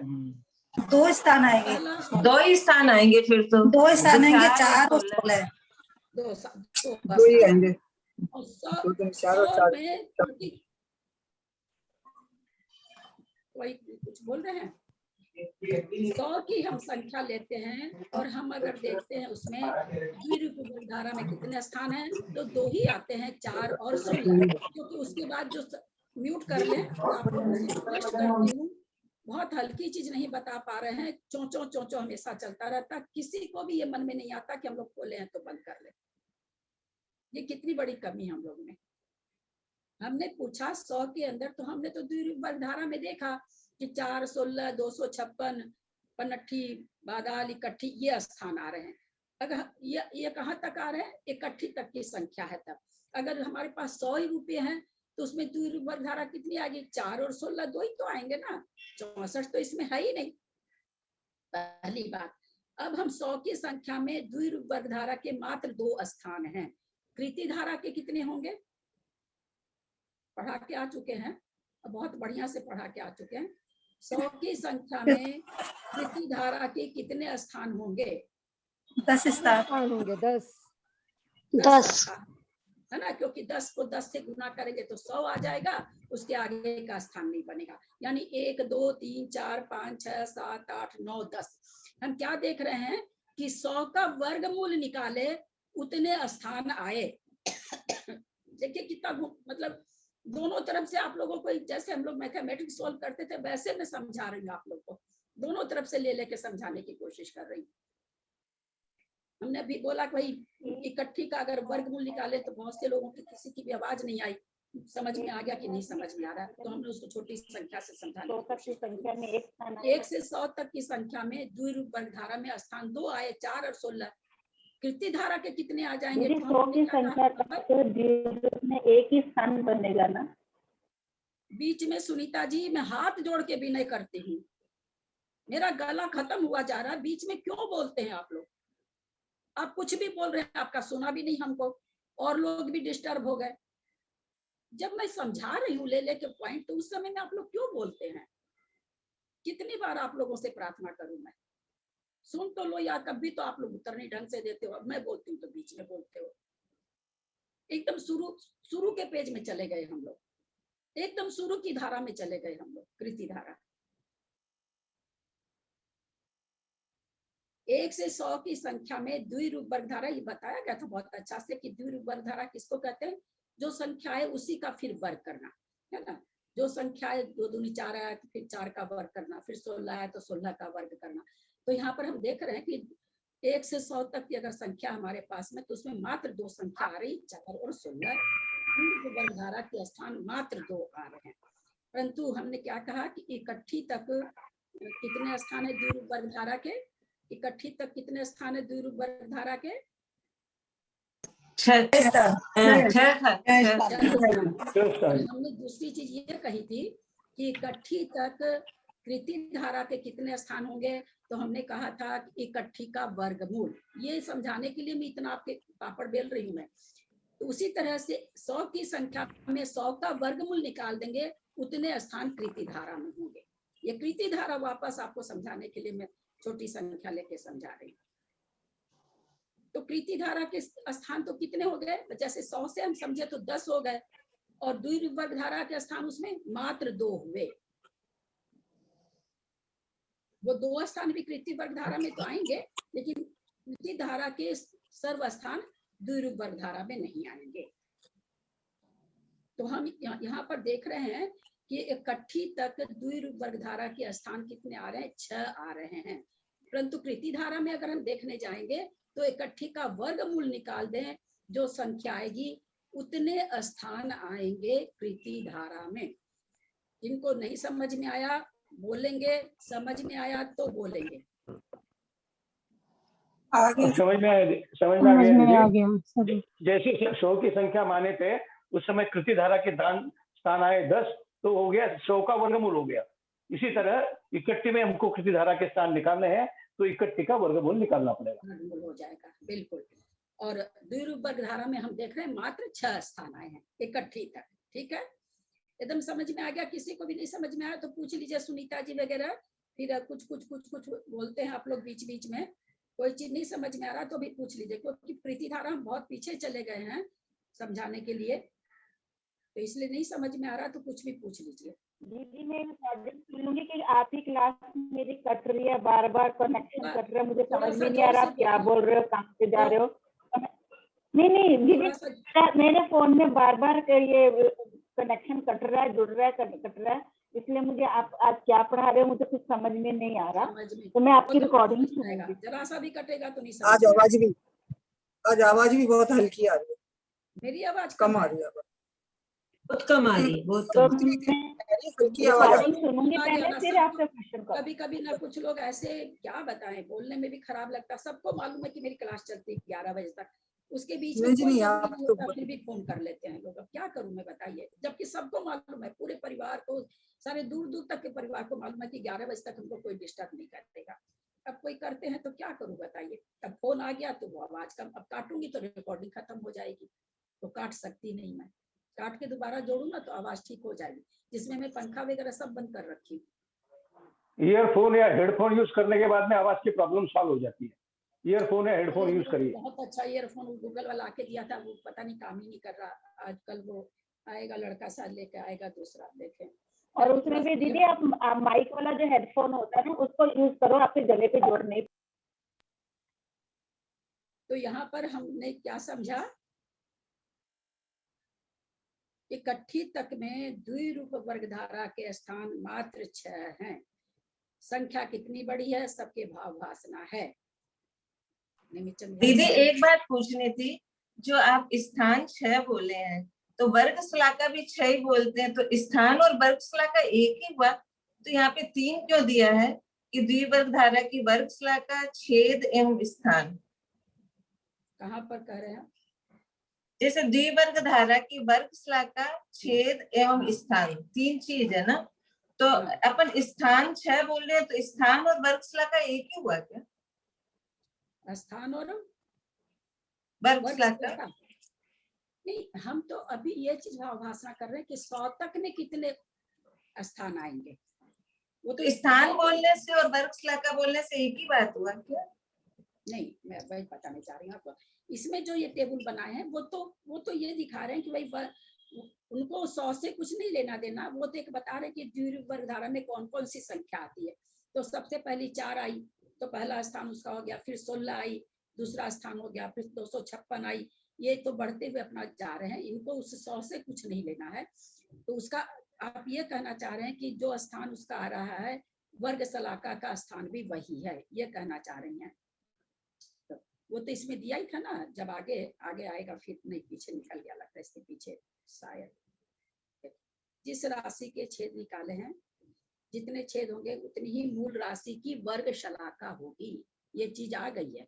2 स्थान आएंगे। पहला 2 ही स्थान आएंगे फिर तो। 2 स्थान आएंगे, 4 4 और 16। 16। 2 ही आएंगे। और 4 और 4 में कोई कुछ बोल रहे हैं? 100 की हम संख्या लेते हैं और हम अगर देखते हैं उसमें द्विरूप वर्ग धारा में कितने स्थान हैं तो 2 ही आते हैं, 4 और 16। क्योंकि उसके बाद जो म्यूट कर लें, आप लोगों से रिक्वेस्ट करती हूँ, बहुत हल्की चीज नहीं बता पा रहे हैं, चोंचो चोंचो हमेशा चलता रहता, किसी को भी ये मन में नहीं आता कि हम लोग खोले हैं तो बंद कर ले। ये कितनी बड़ी कमी हम लोग में। हमने पूछा 100 के अंदर, तो हमने तो द्विरूप वर्ग धारा में देखा कि 4, 16, 256, पनट्ठी, बादाल, इकट्ठी ये स्थान आ रहे हैं। अगर ये कहाँ तक आ रहे हैं? इकट्ठी तक की संख्या है। तब अगर हमारे पास 100 ही रुपये हैं तो उसमें द्विरूप वर्ग धारा कितनी आ गई? 4 और 16 2 ही तो आएंगे ना, 64 तो इसमें है ही नहीं। पहली बात। अब हम 100 की संख्या में द्विरूप वर्ग धारा के मात्र 2 स्थान हैं। कृति धारा के कितने होंगे? पढ़ा के आ चुके हैं, बहुत बढ़िया से पढ़ा के आ चुके हैं। 100 की संख्या में कृति धारा के कितने स्थान होंगे? 10 स्थान होंगे। 10 है ना, क्योंकि 10 को 10 से गुना करेंगे तो 100 आ जाएगा, उसके आगे का स्थान नहीं बनेगा। यानी 1, 2, 3, 4, 5, 6, 7, 8, 9, 10। हम क्या देख रहे हैं कि 100 का वर्गमूल निकाले उतने स्थान आए। देखिए कितना मतलब दोनों तरफ से आप लोगों को, जैसे हम लोग मैथमेटिक्स सॉल्व करते थे वैसे मैं समझा रही हूँ आप लोग को, दोनों तरफ से ले लेके समझाने की कोशिश कर रही हूँ। हमने अभी बोला कि भाई इकट्ठी का अगर वर्गमूल निकाले तो बहुत से लोगों की किसी की भी आवाज नहीं आई, समझ में आ गया कि नहीं समझ में आ रहा है, तो हमने उसको छोटी संख्या से समझाने की कोशिश संख्या में 1 से 100 तक की संख्या में द्विरूप वर्ग धारा में स्थान 2 आए, 4 और 16। कृति धारा के कितने आ जाएंगे? 100 की संख्या तो द्विरूप में 1 ही स्थान बनेगा ना। बीच में सुनीता जी मैं हाथ जोड़ के विनय करती हूँ, मेरा गला खत्म हुआ जा रहा है, बीच में क्यों बोलते हैं आप लोग? आप कुछ भी बोल रहे हैं, आपका सुना भी नहीं हमको, और लोग भी डिस्टर्ब हो गए। जब मैं समझा रही हूँ ले लेके पॉइंट, तो उस समय में आप लोग क्यों बोलते हैं? कितनी बार आप लोगों से प्रार्थना करूं मैं? सुन तो लो यार, कभी तो आप लोग उत्तर नहीं ढंग से देते हो। अब मैं बोलती हूँ तो बीच में बोलते हो। एकदम शुरू के पेज में चले गए हम लोग, एकदम शुरू की धारा में चले गए हम लोग, कृति धारा। 1 से 100 की संख्या में द्विरूप वर्ग धारा, ये बताया गया था बहुत अच्छा से कि द्विरूप वर्ग धारा किसको कहते हैं, जो संख्या है उसी का फिर वर्ग करना, है ना। जो संख्या है 2 दूनी 4 आया तो फिर 4 का वर्ग करना, फिर 16 आया तो 16 का वर्ग करना। तो यहाँ पर हम देख रहे हैं कि 1 से 100 तक की अगर संख्या हमारे पास में, तो उसमें मात्र 2 संख्या आ रही, 4 और 16। द्विरूप वर्ग धारा के स्थान मात्र 2 आ रहे हैं। परंतु हमने क्या कहा कि इकट्ठी तक कितने स्थान है द्विरूप वर्ग धारा के, इकट्ठी तक कितने स्थान है द्विरूप वर्ग धारा के, 6 स्थान। हमने दूसरी चीज ये कही थी कि इकट्ठी तक कृति धारा के कितने स्थान होंगे, तो हमने कहा था कि इकट्ठी का वर्गमूल। ये समझाने के लिए मैं इतना आपके पापड़ बेल रही हूँ मैं। तो उसी तरह से 100 की संख्या में 100 का वर्गमूल निकाल देंगे, उतने स्थान कृति धारा में होंगे। ये कृति धारा वापस आपको समझाने के लिए मैं छोटी संख्या लेके समझा रही हूँ। तो कृति धारा के स्थान तो कितने हो गए, जैसे 100 से हम समझे तो 10 हो गए, और द्विरूप वर्ग धारा के स्थान उसमें मात्र 2 हुए। वो 2 स्थान भी कृति वर्ग धारा में तो आएंगे, लेकिन कृति धारा के सर्व स्थान द्विरूप वर्ग धारा में नहीं आएंगे। तो हम यहाँ पर देख रहे हैं कि इकट्ठी तक द्विरूप वर्ग धारा के स्थान कितने आ रहे हैं, 6 आ रहे हैं। परंतु कृति धारा में अगर हम देखने जाएंगे तो इकट्ठी का वर्गमूल निकाल दें, जो संख्या आएगी उतने स्थान आएंगे कृति धारा में। जिनको नहीं समझ में आया बोलेंगे, समझ में आया तो बोलेंगे। आगे समझ में आ गया दीदी। जैसे 100 की संख्या माने थे उस समय कृति धारा के स्थान आए 10, तो हो गया 100 का वर्गमूल हो गया। इसी तरह इकट्ठी में हमको कृति धारा के स्थान निकालने हैं, तो इकट्ठी का वर्गमूल निकालना पड़ेगा, वर्गमूल हो जाएगा, बिल्कुल। और द्विरूप वर्ग धारा में हम देख रहे हैं मात्र 6 स्थान आए हैं इकट्ठी तक। ठीक है, एकदम समझ में आ गया। किसी को भी नहीं समझ में आया तो पूछ लीजिए, सुनीता जी वगैरह। फिर कुछ बोलते हैं आप लोग बीच बीच में, कोई चीज नहीं समझ में आ रहा तो भी पूछ लीजिए, क्योंकि कृति धारा हम बहुत पीछे चले गए हैं समझाने के लिए, तो इसलिए नहीं समझ में आ रहा तो कुछ भी पूछ लीजिए। दीदी मैं सुनूंगी कि आपकी क्लास मेरी कट रही है, बार बार कनेक्शन कट रहा है, मुझे समझ में नहीं आ रहा आप क्या बोल रहे हो, कहाँ पे जा रहे हो। नहीं दीदी, मेरे फोन में बार बार ये कनेक्शन कट रहा है, जुड़ रहा है, कट रहा है, इसलिए मुझे आप आज क्या पढ़ा रहे हो मुझे कुछ समझ में नहीं आ रहा, तो मैं आपकी रिकॉर्डिंग सुनूंगी। जरा सा भी कटेगा तो नहीं समझ। आज आवाज भी बहुत हल्की आ रही है। मेरी आवाज कम आ रही है, बहुत कम आ रही है, बहुत कम। हल्की आवाज। सुनूंगी पहले, फिर आपसे क्वेश्चन करूंगी। कभी कभी ना कुछ लोग ऐसे क्या बताएं, बोलने में भी खराब लगता है। सबको मालूम है कि मेरी क्लास चलती है 11 बजे तक, उसके बीच में नहीं, आप तो फिर भी फोन कर लेते हैं लोग। अब क्या करूं मैं बताइए, जबकि सबको मालूम है, पूरे परिवार को, सारे दूर दूर तक के परिवार को मालूम है कि 11 बजे तक हमको कोई डिस्टर्ब नहीं करेगा। अब कोई करते हैं तो क्या करूं बताइए। अब फोन आ गया तो वो आवाज कम, अब काटूंगी तो रिकॉर्डिंग खत्म हो जाएगी, तो काट सकती नहीं मैं। काट के दोबारा जोड़ू ना तो आवाज ठीक हो जाएगी, जिसमें मैं पंखा वगैरह सब बंद कर रखी हूँ। ईयरफोन या हेडफोन यूज करने के बाद में आवाज की प्रॉब्लम सॉल्व हो जाती है। ईयरफोन या हेडफोन यूज करिए। बहुत अच्छा ईयरफोन गूगल वाला आके दिया था, वो पता नहीं काम ही नहीं कर रहा। आजकल वो आएगा लड़का साथ लेके आएगा दूसरा, देखें। और उसमें भी दीदी आप माइक वाला जो हेडफोन होता है ना उसको यूज करो, आपके गले पे जोर नहीं। तो यहाँ पर हमने क्या समझा, इकट्ठी तक में द्विरूप वर्ग धारा के स्थान मात्र 6 हैं। संख्या कितनी बड़ी है, सबके भाव भासना है। दीदी एक बात पूछनी थी, जो आप स्थान 6 बोले हैं तो वर्ग शलाका भी 6 ही बोलते हैं, तो स्थान और वर्ग शलाका एक ही हुआ, तो यहाँ पे 3 क्यों दिया है कि द्विवर्ग धारा की वर्ग शलाका, छेद एवं स्थान। कहाँ पर कह रहे हैं? जैसे द्विवर्ग धारा की वर्ग शलाका, छेद एवं स्थान 3 चीज है ना, तो अपन स्थान 6 बोल रहे हैं, तो स्थान और वर्ग शलाका एक ही हुआ क्या? स्थान और वर्ग शलाका नहीं, हम तो अभी ये चीज भाषा कर रहे हैं कि 100 तक में कितने स्थान आएंगे। वो तो स्थान बोलने से और वर्ग शलाका बोलने से एक ही बात हुआ क्या? नहीं, मैं वही बताने चाह रही हूँ आपको। इसमें जो ये टेबल बनाए हैं वो तो ये दिखा रहे हैं कि भाई उनको 100 से कुछ नहीं लेना देना। वो तो एक बता रहे हैं कि द्विवर्ग धारा में कौन कौन सी संख्या आती है। तो सबसे पहली 4 आई, तो पहला स्थान उसका हो गया, फिर 16 आई, दूसरा स्थान हो गया, फिर 256 आई। ये तो बढ़ते हुए अपना जा रहे हैं, इनको उस 100 से कुछ नहीं लेना है। तो उसका आप ये कहना चाह रहे हैं कि जो स्थान उसका आ रहा है वर्ग शलाका का स्थान भी वही है, ये कहना चाह रही हैं। तो वो तो इसमें दिया ही था ना, जब आगे आगे आएगा फिर नहीं, पीछे निकल गया लगता है, इसके पीछे शायद। जिस राशि के छेद निकाले हैं, जितने छेद होंगे उतनी ही मूल राशि की वर्ग शलाका होगी। ये चीज आ गई है,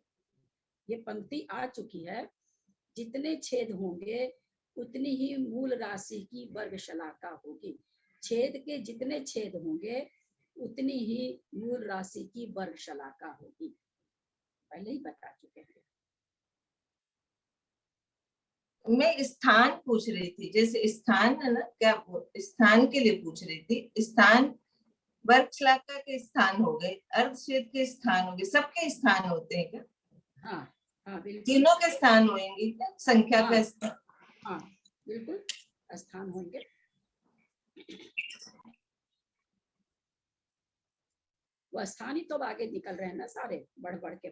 ये पंक्ति आ चुकी है। जितने छेद होंगे उतनी ही मूल राशि की वर्ग शलाका होगी। छेद के जितने छेद होंगे उतनी ही मूल राशि की वर्ग शलाका होगी, पहले ही बता चुके हैं। मैं स्थान पूछ रही थी, जैसे स्थान है ना, क्या स्थान के लिए पूछ रही थी। स्थान वर्ग शलाका के स्थान हो गए, अर्धछेद के स्थान हो गए, सबके स्थान होते हैं क्या? हाँ हाँ बिल्कुल, तीनों के स्थान होंगे क्या? संख्या का स्थान? हाँ बिल्कुल स्थान होंगे। वो स्थान ही तो आगे निकल रहे हैं ना सारे, बढ़ बढ़ के।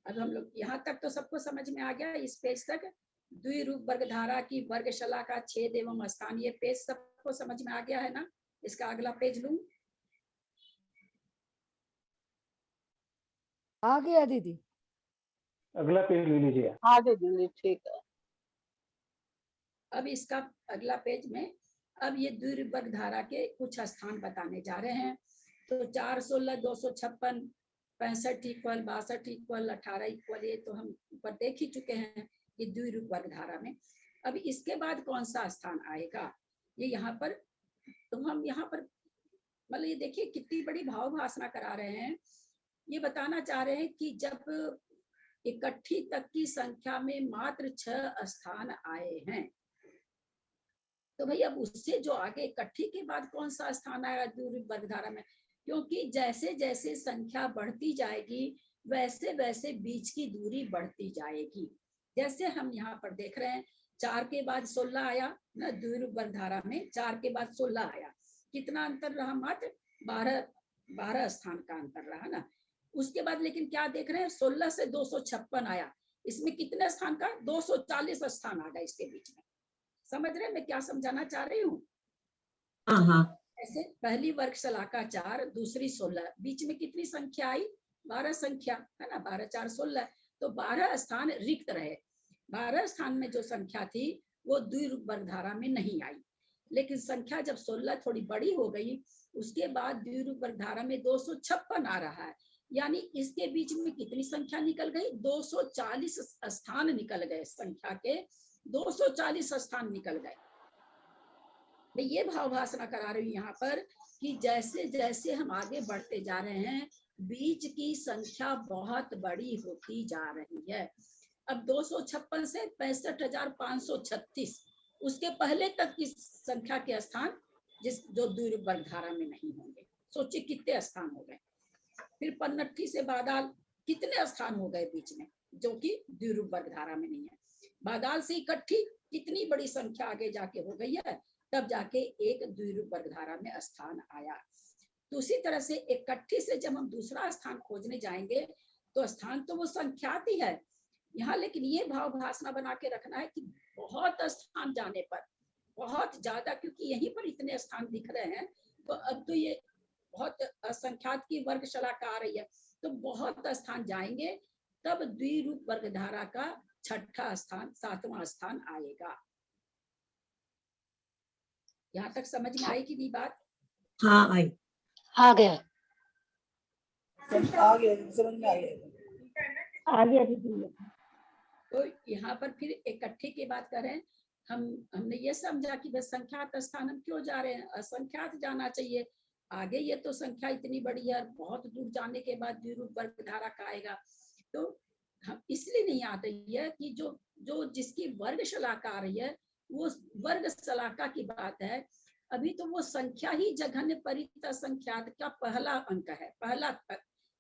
अब हम लोग यहाँ तक तो सबको समझ में आ गया। इस पेज तक द्विरूप वर्ग धारा की वर्ग शलाका छेद एवं स्थान, ये पेज सबको समझ में आ गया है ना। इसका अगला पेज लूं? आ गया दीदी, अगला पेज ले लीजिए। आगे दीदी, ठीक है। अब इसका अगला पेज में अब ये द्विरूप वर्ग धारा के कुछ स्थान बताने जा रहे हैं। तो 4, 16, 256, 65 इक्वल, 62 इक्वल, 18 इक्वल, ये तो हम ऊपर देख ही चुके हैं कि द्विरूप वर्ग धारा में। अब इसके बाद कौन सा स्थान आएगा, ये यहाँ पर, तो हम यहाँ पर मतलब ये देखिए कितनी बड़ी भाव भाषणा करा रहे हैं। ये बताना चाह रहे हैं कि जब इकट्ठी तक की संख्या में मात्र 6 स्थान आए हैं, तो भाई अब उससे जो आगे इकट्ठी के बाद कौन सा स्थान आएगा द्विरूप वर्ग धारा में, क्योंकि जैसे जैसे संख्या बढ़ती जाएगी वैसे वैसे बीच की दूरी बढ़ती जाएगी। जैसे हम यहाँ पर देख रहे हैं 4 के बाद 16 आया ना द्विरूप वर्ग धारा में, 4 के बाद 16 आया, कितना अंतर रहा, मात्र 12 स्थान का अंतर रहा ना। उसके बाद लेकिन क्या देख रहे हैं, 16 से 256 आया, इसमें कितने स्थान का, 240 स्थान आ गया इसके बीच में। समझ रहे हैं मैं क्या समझाना चाह रही हूँ? हाँ हाँ, ऐसे पहली वर्ग शलाका 4, दूसरी 16, बीच में कितनी संख्या आई, 12 संख्या है ना, 12 4 16, तो 12 स्थान रिक्त रहे। 12 स्थान में जो संख्या थी वो द्विरूप वर्ग धारा में नहीं आई, लेकिन संख्या जब 16 थोड़ी बड़ी हो गई उसके बाद द्विरूप वर्ग धारा में 256 आ रहा है, यानी इसके बीच में कितनी संख्या निकल गई, 240 स्थान निकल गए, संख्या के 240 स्थान निकल गए। मैं ये भाव भाषणा करा रही हूँ यहाँ पर कि जैसे जैसे हम आगे बढ़ते जा रहे हैं बीच की संख्या बहुत बड़ी होती जा रही है। अब 256 से 65,536, उसके पहले तक की संख्या के स्थान जो द्विरूप वर्ग धारा में नहीं होंगे, सोचिए कितने स्थान हो गए। फिर 59 से बादाल, कितने स्थान हो गए बीच में जो कि द्विरूप वर्ग धारा में नहीं है। बादाल से इकट्ठी कितनी बड़ी संख्या आगे जाके हो गई है, तब जाके एक द्विरूप वर्ग धारा में स्थान आया। तो उसी तरह से इकट्ठी से जब हम दूसरा स्थान खोजने जाएंगे तो स्थान तो वो संख्यात ही है यहाँ, लेकिन ये भाव भाषणा बना के रखना है कि बहुत स्थान जाने पर, बहुत ज्यादा, क्योंकि यहीं पर इतने स्थान दिख रहे हैं, तो अब तो ये बहुत असंख्यात की वर्ग शलाका आ रही है, तो बहुत स्थान जाएंगे तब द्विरूप वर्ग धारा का 6ठा स्थान, 7वां स्थान आएगा। यहाँ तक समझ में आई कि नहीं बात? हाँ आई, आ गया, आ गया, समझ में आ गया। आ गया दीदी। तो यहाँ पर फिर इकट्ठे की बात करें, हमने ये समझा कि बस संख्यात स्थान हम क्यों जा रहे हैं, असंख्यात जाना चाहिए। आगे ये तो संख्या इतनी बड़ी है, बहुत दूर जाने के बाद द्विरूप वर्ग धारा का आएगा। तो हम इसलिए नहीं आ रही है कि जो जिसकी वर्ग शलाका आ रही है वो वर्ग शलाका की बात है। अभी तो वो संख्या ही जघन्य परित संख्यात का पहला अंक है,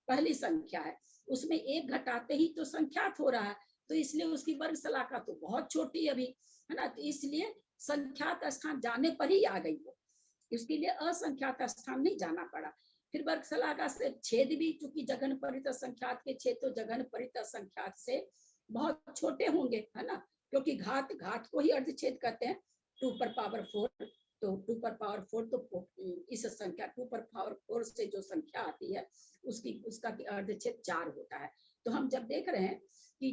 पहली संख्या है, उसमें एक घटाते ही तो संख्यात हो रहा है, तो इसलिए उसकी वर्ग शलाका तो बहुत छोटी अभी है ना, तो इसलिए संख्यात स्थान जाने पर ही आ गई वो, इसके लिए असंख्यात स्थान नहीं जाना पड़ा। फिर वर्ग शलाका से छेद भी, चूंकि जघन परित असंख्यात के छेद तो जघन परित असंख्यात से बहुत छोटे होंगे, है ना, क्योंकि घात को ही अर्धछेद कहते हैं, 2 पर पावर 4, तो 2 पर पावर 4 तो इस संख्या 2 पर पावर 4 से जो संख्या आती है उसका अर्धछेद 4 होता है। तो हम जब देख रहे हैं कि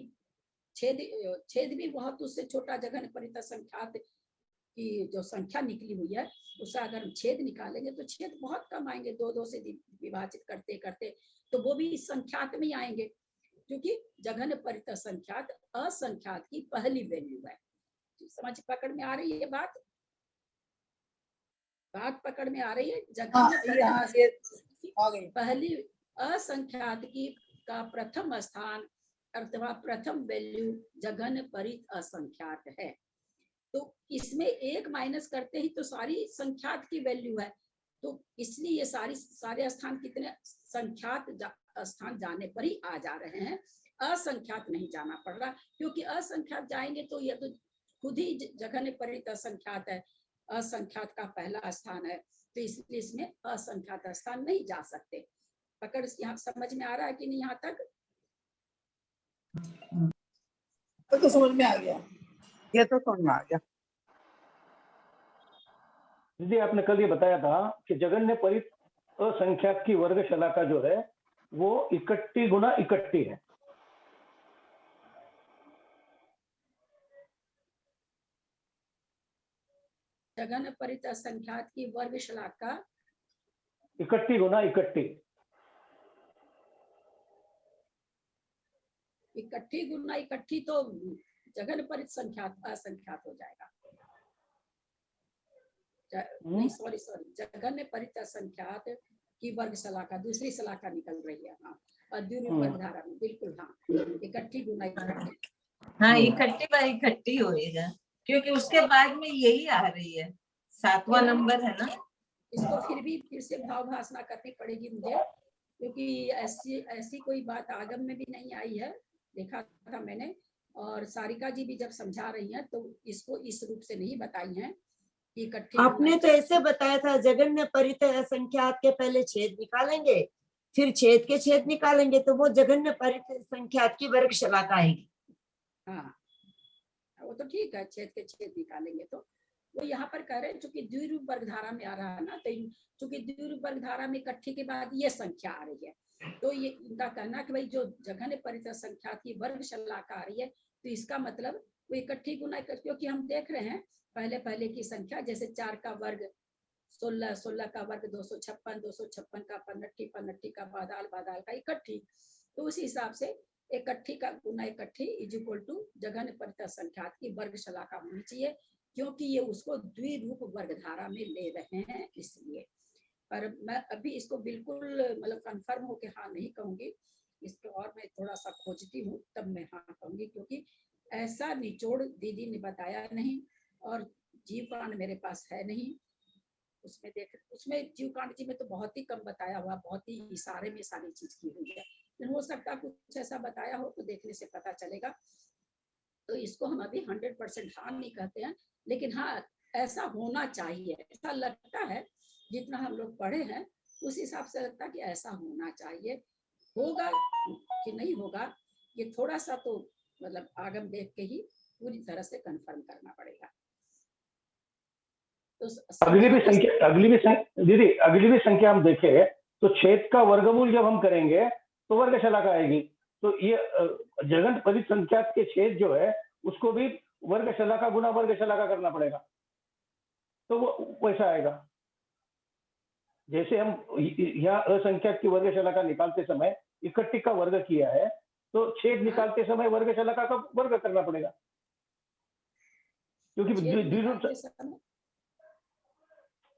छेद भी बहुत उससे छोटा जघन परित असंख्यात की जो संख्या निकली हुई है उससे अगर हम छेद निकालेंगे तो छेद बहुत कम आएंगे, 2 से विभाजित करते करते, तो वो भी इस संख्यात में ही आएंगे, क्योंकि जघन परित असंख्यात असंख्यात की पहली वैल्यू है। समझ पकड़ में आ रही है बात पकड़ में आ रही है। जघन पहली असंख्यात की का प्रथम स्थान अथवा प्रथम वैल्यू जघन परित असंख्यात है। तो इसमें 1 माइनस करते ही तो सारी संख्यात की वैल्यू है, तो इसलिए ये सारे स्थान कितने संख्यात स्थान जाने पर ही आ जा रहे हैं, असंख्यात नहीं जाना पड़ रहा, क्योंकि असंख्यात जाएंगे तो ये तो खुद ही जघन परित असंख्यात है, असंख्यात का पहला स्थान है, तो इसलिए इसमें असंख्यात स्थान नहीं जा सकते। पकड़ यहाँ समझ में आ रहा है कि नहीं? यहाँ तक तो समझ में आ गया, ये तो समझ में आ गया। दीदी आपने कल ये बताया था कि जघन्य परित असंख्यात की वर्ग शलाका जो है वो 31 गुना 31 है। जघन परित असंख्यात की वर्ग शलाका 31 गुना 31। 31 गुना 31 तो जघन परित संख्यात असंख्यात हो जाएगा। नहीं सॉरी जघन्य परित असंख्यात की वर्ग शलाका दूसरी शलाका निकल रही है। हाँ, और द्विरूप वर्गधारा में बिल्कुल, हाँ 31 गुना 31। हाँ 31/31 होएगा, क्योंकि उसके बाद में यही आ रही है, 7वां नंबर है ना। इसको फिर से भाव भाषणा करनी पड़ेगी मुझे, क्योंकि ऐसी कोई बात आगम में भी नहीं आई है, देखा था मैंने, और सारिका जी भी जब समझा रही हैं तो इसको इस रूप से नहीं बताई हैं कि इकट्ठे। आपने तो ऐसे बताया था जघन्य परित असंख्यात के पहले छेद निकालेंगे, फिर छेद के छेद निकालेंगे तो वो जघन्य परित संख्यात की वर्ग शलाका आएगी। हाँ वो तो ठीक है, छेद के छेद निकालेंगे तो वो यहाँ पर कह रहे हैं चूंकि द्विरूप वर्गधारा में आ रहा है ना, तो चूंकि द्विरूप वर्गधारा में इकट्ठी के बाद ये संख्या आ रही है, तो ये इनका कहना कि भाई जो जघन्य परित संख्यात की वर्ग शलाका आ रही है तो इसका मतलब वो इकट्ठी गुना, क्योंकि हम देख रहे हैं पहले की संख्या, जैसे 4 का वर्ग 16, 16 का वर्ग 256, 256 का 15, 15 का बादाल का इकट्ठी, तो उसी हिसाब से इकट्ठी का गुना इकट्ठी इज इक्वल टू जघन्य परित संख्यात की वर्ग शलाका होनी चाहिए, क्योंकि ये उसको द्विरूप वर्गधारा में ले रहे हैं इसलिए। पर मैं अभी इसको बिल्कुल मतलब कंफर्म होके हाँ नहीं कहूंगी, इसको और मैं थोड़ा सा खोजती हूँ तब मैं हाँ कहूंगी, क्योंकि ऐसा निचोड़ दीदी ने बताया नहीं और जीव कांड मेरे पास है नहीं, उसमें जीव कांड जी में तो बहुत ही कम बताया हुआ, बहुत ही इशारे में सारी चीज की हुई है, लेकिन हो सकता कुछ ऐसा बताया हो तो देखने से पता चलेगा। तो इसको हम अभी 100% हाँ नहीं कहते हैं, लेकिन हाँ ऐसा होना चाहिए, ऐसा लगता है जितना हम लोग पढ़े हैं उस हिसाब से लगता है कि ऐसा होना चाहिए। होगा कि नहीं होगा ये थोड़ा सा तो मतलब आगम देख के ही पूरी तरह से कंफर्म करना पड़ेगा। तो अगली भी संख्या हम देखें तो छेद का वर्गमूल जब हम करेंगे तो वर्ग शलाका आएगी, तो ये जघन परित संख्यात के छेद जो है उसको भी वर्ग शलाका गुना वर्ग शलाका करना पड़ेगा, तो वो वैसा आएगा। जैसे हम यहाँ असंख्यात की वर्ग शलाका निकालते समय इकट्ठी का वर्ग किया है, तो छेद निकालते समय वर्ग शलाका का वर्ग करना पड़ेगा, क्योंकि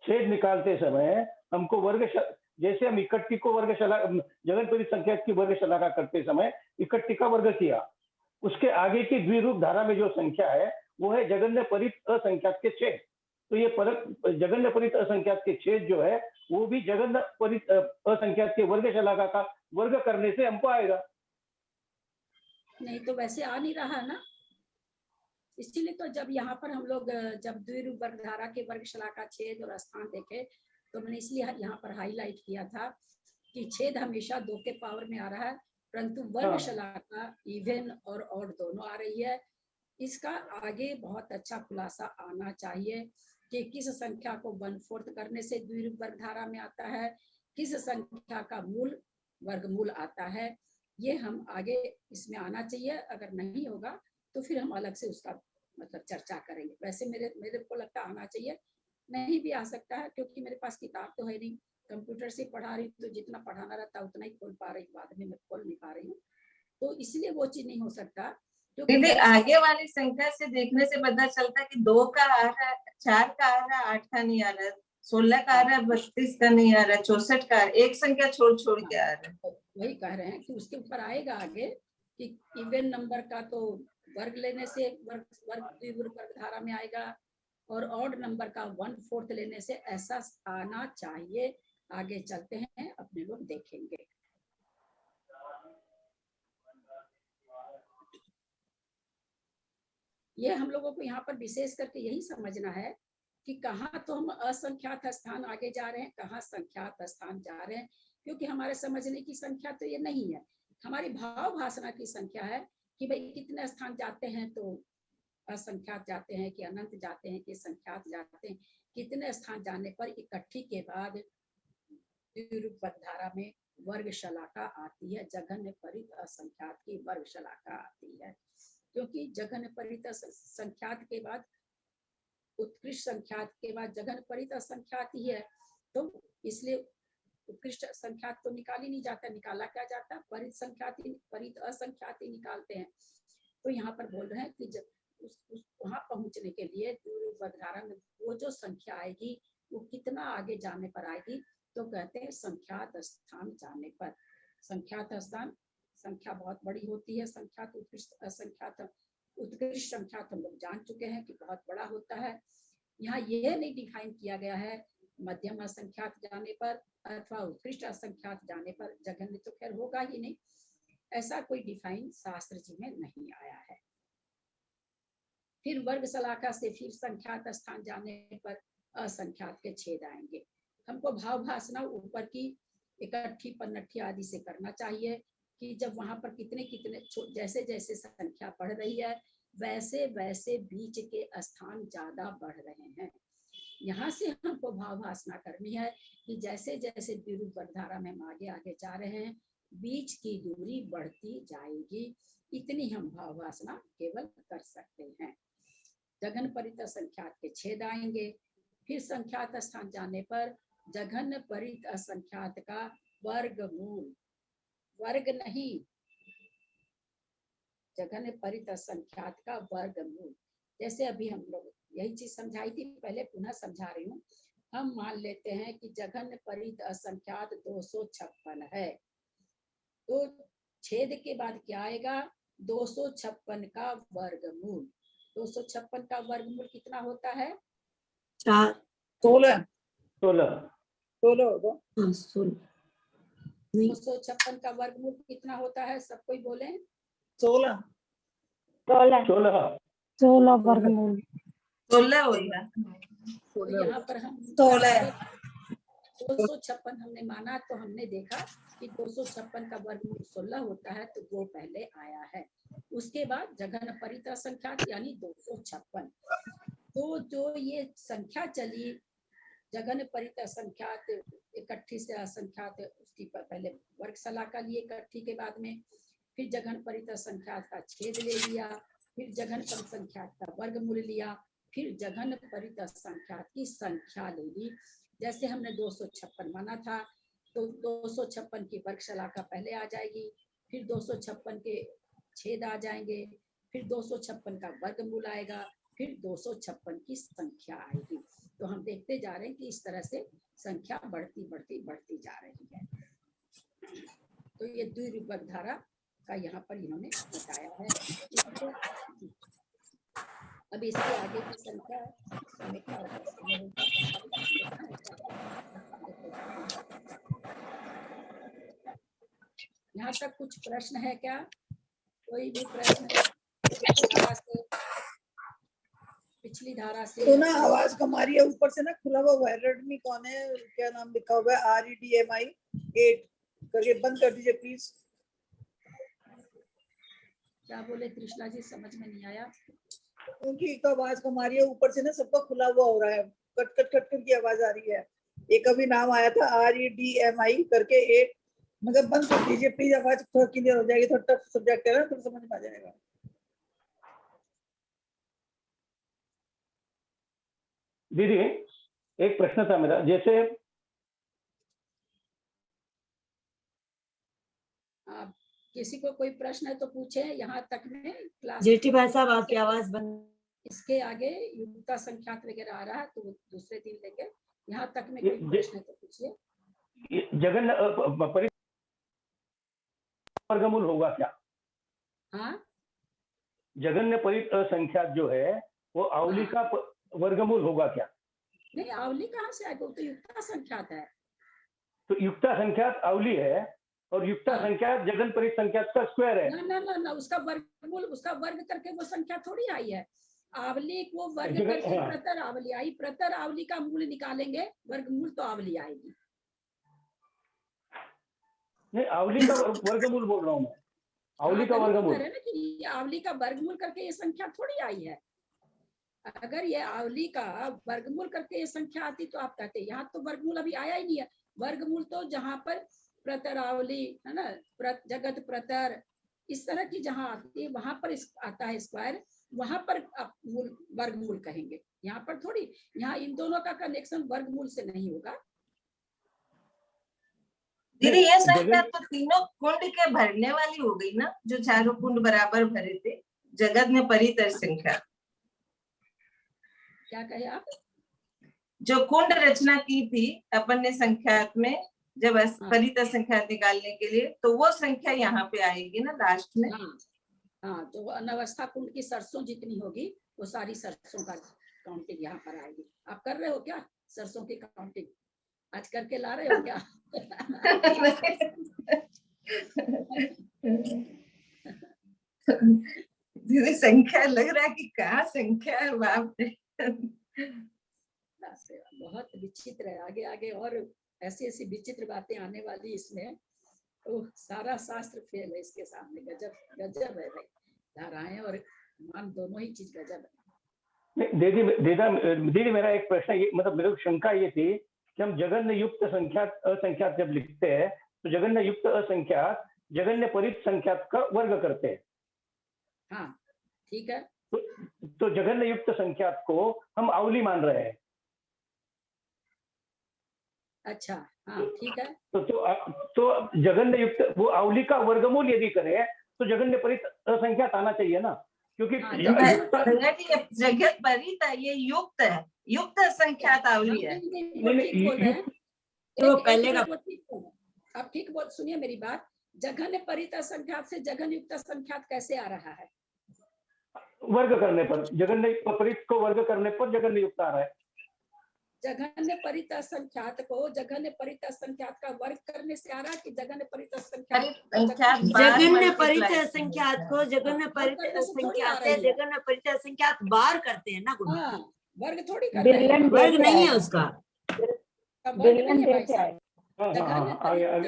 छेद निकालते समय हमको वर्ग, जैसे हम इकट्ठी को वर्ग शलाका जघन परित संख्यात की वर्ग शलाका करते समय इकट्ठी का वर्ग किया, उसके आगे की द्विरूप धारा में जो संख्या है वो है जघन्य परित असंख्यात के छेद, तो ये जघन्य परित असंख्यात के छेद जो है वो भी जघन्य परित असंख्यात के वर्ग शलाका का वर्ग करने से हमको आएगा। नहीं तो वैसे आ नहीं रहा ना, इसीलिए तो जब यहाँ पर हम लोग जब द्विरूप वर्गधारा के वर्ग शलाका छेद और स्थान देखे तो मैंने इसलिए यहाँ पर हाईलाइट किया था कि छेद हमेशा 2 के पावर में आ रहा है, परंतु वर्ग शलाका इवन और ऑड दोनों आ रही है। इसका आगे बहुत अच्छा खुलासा आना चाहिए कि किस संख्या को 1/4 करने से द्विरूप वर्ग धारा में आता है, किस संख्या का मूल वर्गमूल आता है। ये हम आगे इसमें आना चाहिए। अगर नहीं होगा तो फिर हम अलग से उसका मतलब चर्चा करेंगे। वैसे मेरे को लगता आना चाहिए, नहीं भी आ सकता है क्योंकि मेरे पास किताब तो है नहीं, कंप्यूटर से पढ़ा रही तो जितना पढ़ाना रहता उतना ही खोल पा रही, बाद में मैं खोल नहीं पा रही हूँ, तो इसलिए वो चीज नहीं हो सकता। दीदी आगे वाली संख्या से देखने से पता चलता है कि 2 का आ रहा है, 4 का आ रहा है, 8 का नहीं आ रहा है, 16 का आ रहा है, 32 का नहीं आ रहा है, 64 का, एक संख्या छोड़ के आ रहा है। वही कह रहे हैं कि उसके ऊपर आएगा आगे कि इवन नंबर का तो वर्ग लेने से वर्ग धारा में आएगा और ऑड नंबर का 1/4 लेने से ऐसा आना चाहिए। आगे चलते हैं, अपने लोग देखेंगे। ये हम लोगों को यहाँ पर विशेष करके यही समझना है कि कहाँ तो हम असंख्यात स्थान आगे जा रहे हैं, कहाँ संख्यात स्थान जा रहे हैं, क्योंकि हमारे समझने की संख्या तो ये नहीं है, हमारी भाव भाषणा की संख्या है कि भाई कितने स्थान जाते हैं, तो असंख्यात जाते हैं कि अनंत जाते हैं कि संख्यात जाते हैं, कितने स्थान जाने पर इकट्ठी के बाद द्विरूप धारा में वर्ग शलाका आती है, जघन्य परित असंख्यात की वर्ग शलाका आती है। क्योंकि जघन्य परित संख्यात के बाद उत्कृष्ट संख्यात के बाद जघन्य परित असंख्यात ही है, तो इसलिए उत्कृष्ट संख्यात तो निकाल ही नहीं जाता, निकाला क्या जाता, परित संख्यात ही, परित असंख्यात ही निकालते हैं। तो यहाँ पर बोल रहे हैं कि जब वहां पहुंचने के लिए द्विरूप धारा में वो जो संख्या आएगी वो कितना आगे जाने पर आएगी, तो कहते हैं संख्यात स्थान जाने पर। संख्यात स्थान, संख्या बहुत बड़ी होती है, संख्यात उत्कृष्ट असंख्यात, उत्कृष्ट संख्यात हम लोग जान चुके हैं कि बहुत बड़ा होता है। यहाँ ये नहीं डिफाइन किया गया है मध्यम असंख्यात जाने पर अथवा उत्कृष्ट असंख्यात जाने पर, जघन्य तो खैर होगा ही नहीं, ऐसा कोई डिफाइन शास्त्र जी में नहीं आया है। फिर वर्ग शलाका से फिर संख्यात स्थान जाने पर असंख्यात के छेद आएंगे। हमको भाव भाषणा ऊपर की इकट्ठी पन्नठी आदि से करना चाहिए कि जब वहां पर कितने कितने जैसे जैसे संख्या बढ़ रही है वैसे वैसे बीच के स्थान ज्यादा बढ़ रहे हैं। यहाँ से हमको भाव भाषणा करनी है कि जैसे जैसे द्विरूप धारा में हम आगे आगे जा रहे हैं बीच की दूरी बढ़ती जाएगी, इतनी हम भाव भाषणा केवल कर सकते हैं। जघन्य परित असंख्यात के छेद आएंगे। फिर संख्यात स्थान जाने पर जघन्य परित असंख्यात का वर्गमूल, वर्ग नहीं, जघन्य परित असंख्यात का वर्गमूल। जैसे अभी हम लोग यही चीज समझाई थी, पहले पुनः समझा रही हूँ। हम मान लेते हैं कि जघन्य परित असंख्यात 256 है, तो छेद के बाद क्या आएगा, 256 का वर्गमूल। 256 का वर्गमूल कितना होता है, 4 16 16 256 का वर्गमूल कितना होता है, सब कोई बोले, 16 वर्गमूल 16 होगा। तो यहाँ पर हम 256 हमने माना, तो हमने देखा कि 256 का वर्गमूल 16 होता है, तो वो पहले आया है। उसके बाद जघन्य परित असंख्यात यानी 256। तो जो ये संख्या चली जघन्य परित असंख्यात इकट्ठी से असंख्यात, उसकी पहले वर्ग शलाका लिए इकट्ठी के बाद में, फिर जघन्य परित असंख्यात का छेद ले लिया, फिर जघन्य परित असंख्यात का वर्गमूल लिया, फिर जघन्य परित असंख्यात की संख्या ले ली। जैसे हमने 256 माना था, तो 256 की वर्ग शलाका पहले आ जाएगी, फिर 256 के छेद आ जाएंगे, फिर 256 का वर्गमूल आएगा, फिर 256 की संख्या आएगी। तो हम देखते जा रहे हैं कि इस तरह से संख्या बढ़ती बढ़ती बढ़ती जा रही है। तो ये द्विरूप धारा का यहाँ पर इन्होंने बताया है। अब इसके आगे की संख्या हमें क्या यहाँ तक कुछ प्रश्न है क्या, कोई भी प्रश्न पिछली धारा से तो ना आवाज कम आ रही है, ऊपर से ना खुला हुआ वर्ड में कौन है, क्या नाम लिखा हुआ है, REDMI 8 करके बंद कर दीजिए प्लीज। क्या बोले कृष्णा जी, समझ में नहीं आया। क्योंकि एक आवाज कम आ रही है, ऊपर से ना सबका खुला हुआ हो रहा है, कट कट कट कर की आवाज आ रही है। एक अभी नाम आया था REDMI करके 8, मगर बंद कर दीजिए प्लीज, आवाज थोड़ा क्लियर हो जाएगी। थोड़ा टफ सब्जेक्ट है ना, तो समझ में आ जाएगा। दीदी एक प्रश्न था मेरा, जैसे आप किसी को कोई प्रश्न है तो पूछे, यहाँ तक में क्लास जेठी भाई साहब आपकी आवाज बंद। इसके आगे युक्ता संख्यात वगैरह आ रहा है तो वो दूसरे दिन लेंगे। यहाँ तक में कोई प्रश्न है तो पूछिए। जगन परित वर्गमूल होगा क्या? हाँ, जगन्य परित असंख्यात जो है वो अवली का वर्गमूल होगा क्या? नहीं, अवली कहाँ से आएगा, वो तो युक्ता संख्यात है। तो युक्ता संख्यात अवली है और युक्ता संख्यात जगन परित संख्यात का स्क्वायर है। ना ना ना ना, उसका वर्गमूल, उसका वर्ग करके वो संख्या थोड़ी आई है। आवली को वर्ग जगन- करके हाँ। प्रतर आवली आई, प्रतर आवली का मूल निकालेंगे, वर्गमूल तो आवली आएगी। नहीं, अवली का वर्गमूल बोल रहा हूँ मैं, अवली का तभी तो वर्गमूल। कह रहे हैं ना कि ये आवली का वर्गमूल करके ये संख्या थोड़ी आई है। अगर ये आवली का वर्गमूल करके ये संख्या आती तो आप कहते, यहाँ तो वर्गमूल अभी आया ही नहीं है। वर्गमूल तो जहाँ पर प्रतर आवली है ना, जगत प्रतर इस तरह की जहाँ आती है वहां पर आता है स्क्वायर, वहां पर आप वर्गमूल कहेंगे। यहाँ पर थोड़ी, यहाँ इन दोनों का कनेक्शन वर्गमूल से नहीं होगा। दीदी ये संख्या तो तीनों कुंड के भरने वाली हो गई ना, जो चारों कुंड बराबर भरे थे, जगत में परित संख्या। क्या कहे आप? जो कुंड रचना की थी अपन ने संख्यात में, जब परित संख्या निकालने के लिए, तो वो संख्या यहाँ पे आएगी ना लास्ट में। हाँ, तो अनवस्था कुंड की सरसों जितनी होगी वो सारी सरसों का काउंटिंग यहाँ पर आएगी। आप कर रहे हो क्या सरसों की काउंटिंग? आज करके ला रहे हो क्या? दीदी संख्या लग रहा है कि कहाँ संख्या है, बाप रे। बहुत विचित्र है, आगे आगे और ऐसी ऐसी विचित्र बातें आने वाली इसमें। तो सारा शास्त्र फेल है इसके सामने। गजब गजब है भाई, धाराएं और मान दोनों ही चीज गजब है। दीदी मेरा एक प्रश्न ये, मतलब मेरे को शंका ये थी कि हम जगन्य युक्त संख्यात असंख्यात जब लिखते हैं तो जगन्य युक्त असंख्यात जगन्य परित संख्यात का वर्ग करते हैं। हाँ ठीक है, तो जगन्य युक्त संख्यात को हम अवली मान रहे हैं। अच्छा हाँ ठीक है। तो जगन्य युक्त वो अवली का वर्गमूल यदि करें तो जगन्य परित असंख्यात आना चाहिए ना, क्योंकि जगत परित है, ये युक्त है, युक्त संख्यात अवली है। तो पहले का आप ठीक बोल, सुनिए मेरी बात। जघन्य परित संख्यात से जघन्य युक्त संख्यात कैसे आ रहा है? वर्ग करने पर, जगन्य परित को वर्ग करने पर जगन्य युक्त आ रहा है। जघन्य परित संख्यात को जघन्य परित संख्यात का वर्ग करने से आ रहा है कि जघन्य परित संख्यात? जघन्य परित संख्यात को जघन्य परित संख्यात से जघन्य परित संख्यात बार करते हैं ना गुरु। वर्ग थोड़ी करते हैं, वर्ग नहीं है उसका। जघन्य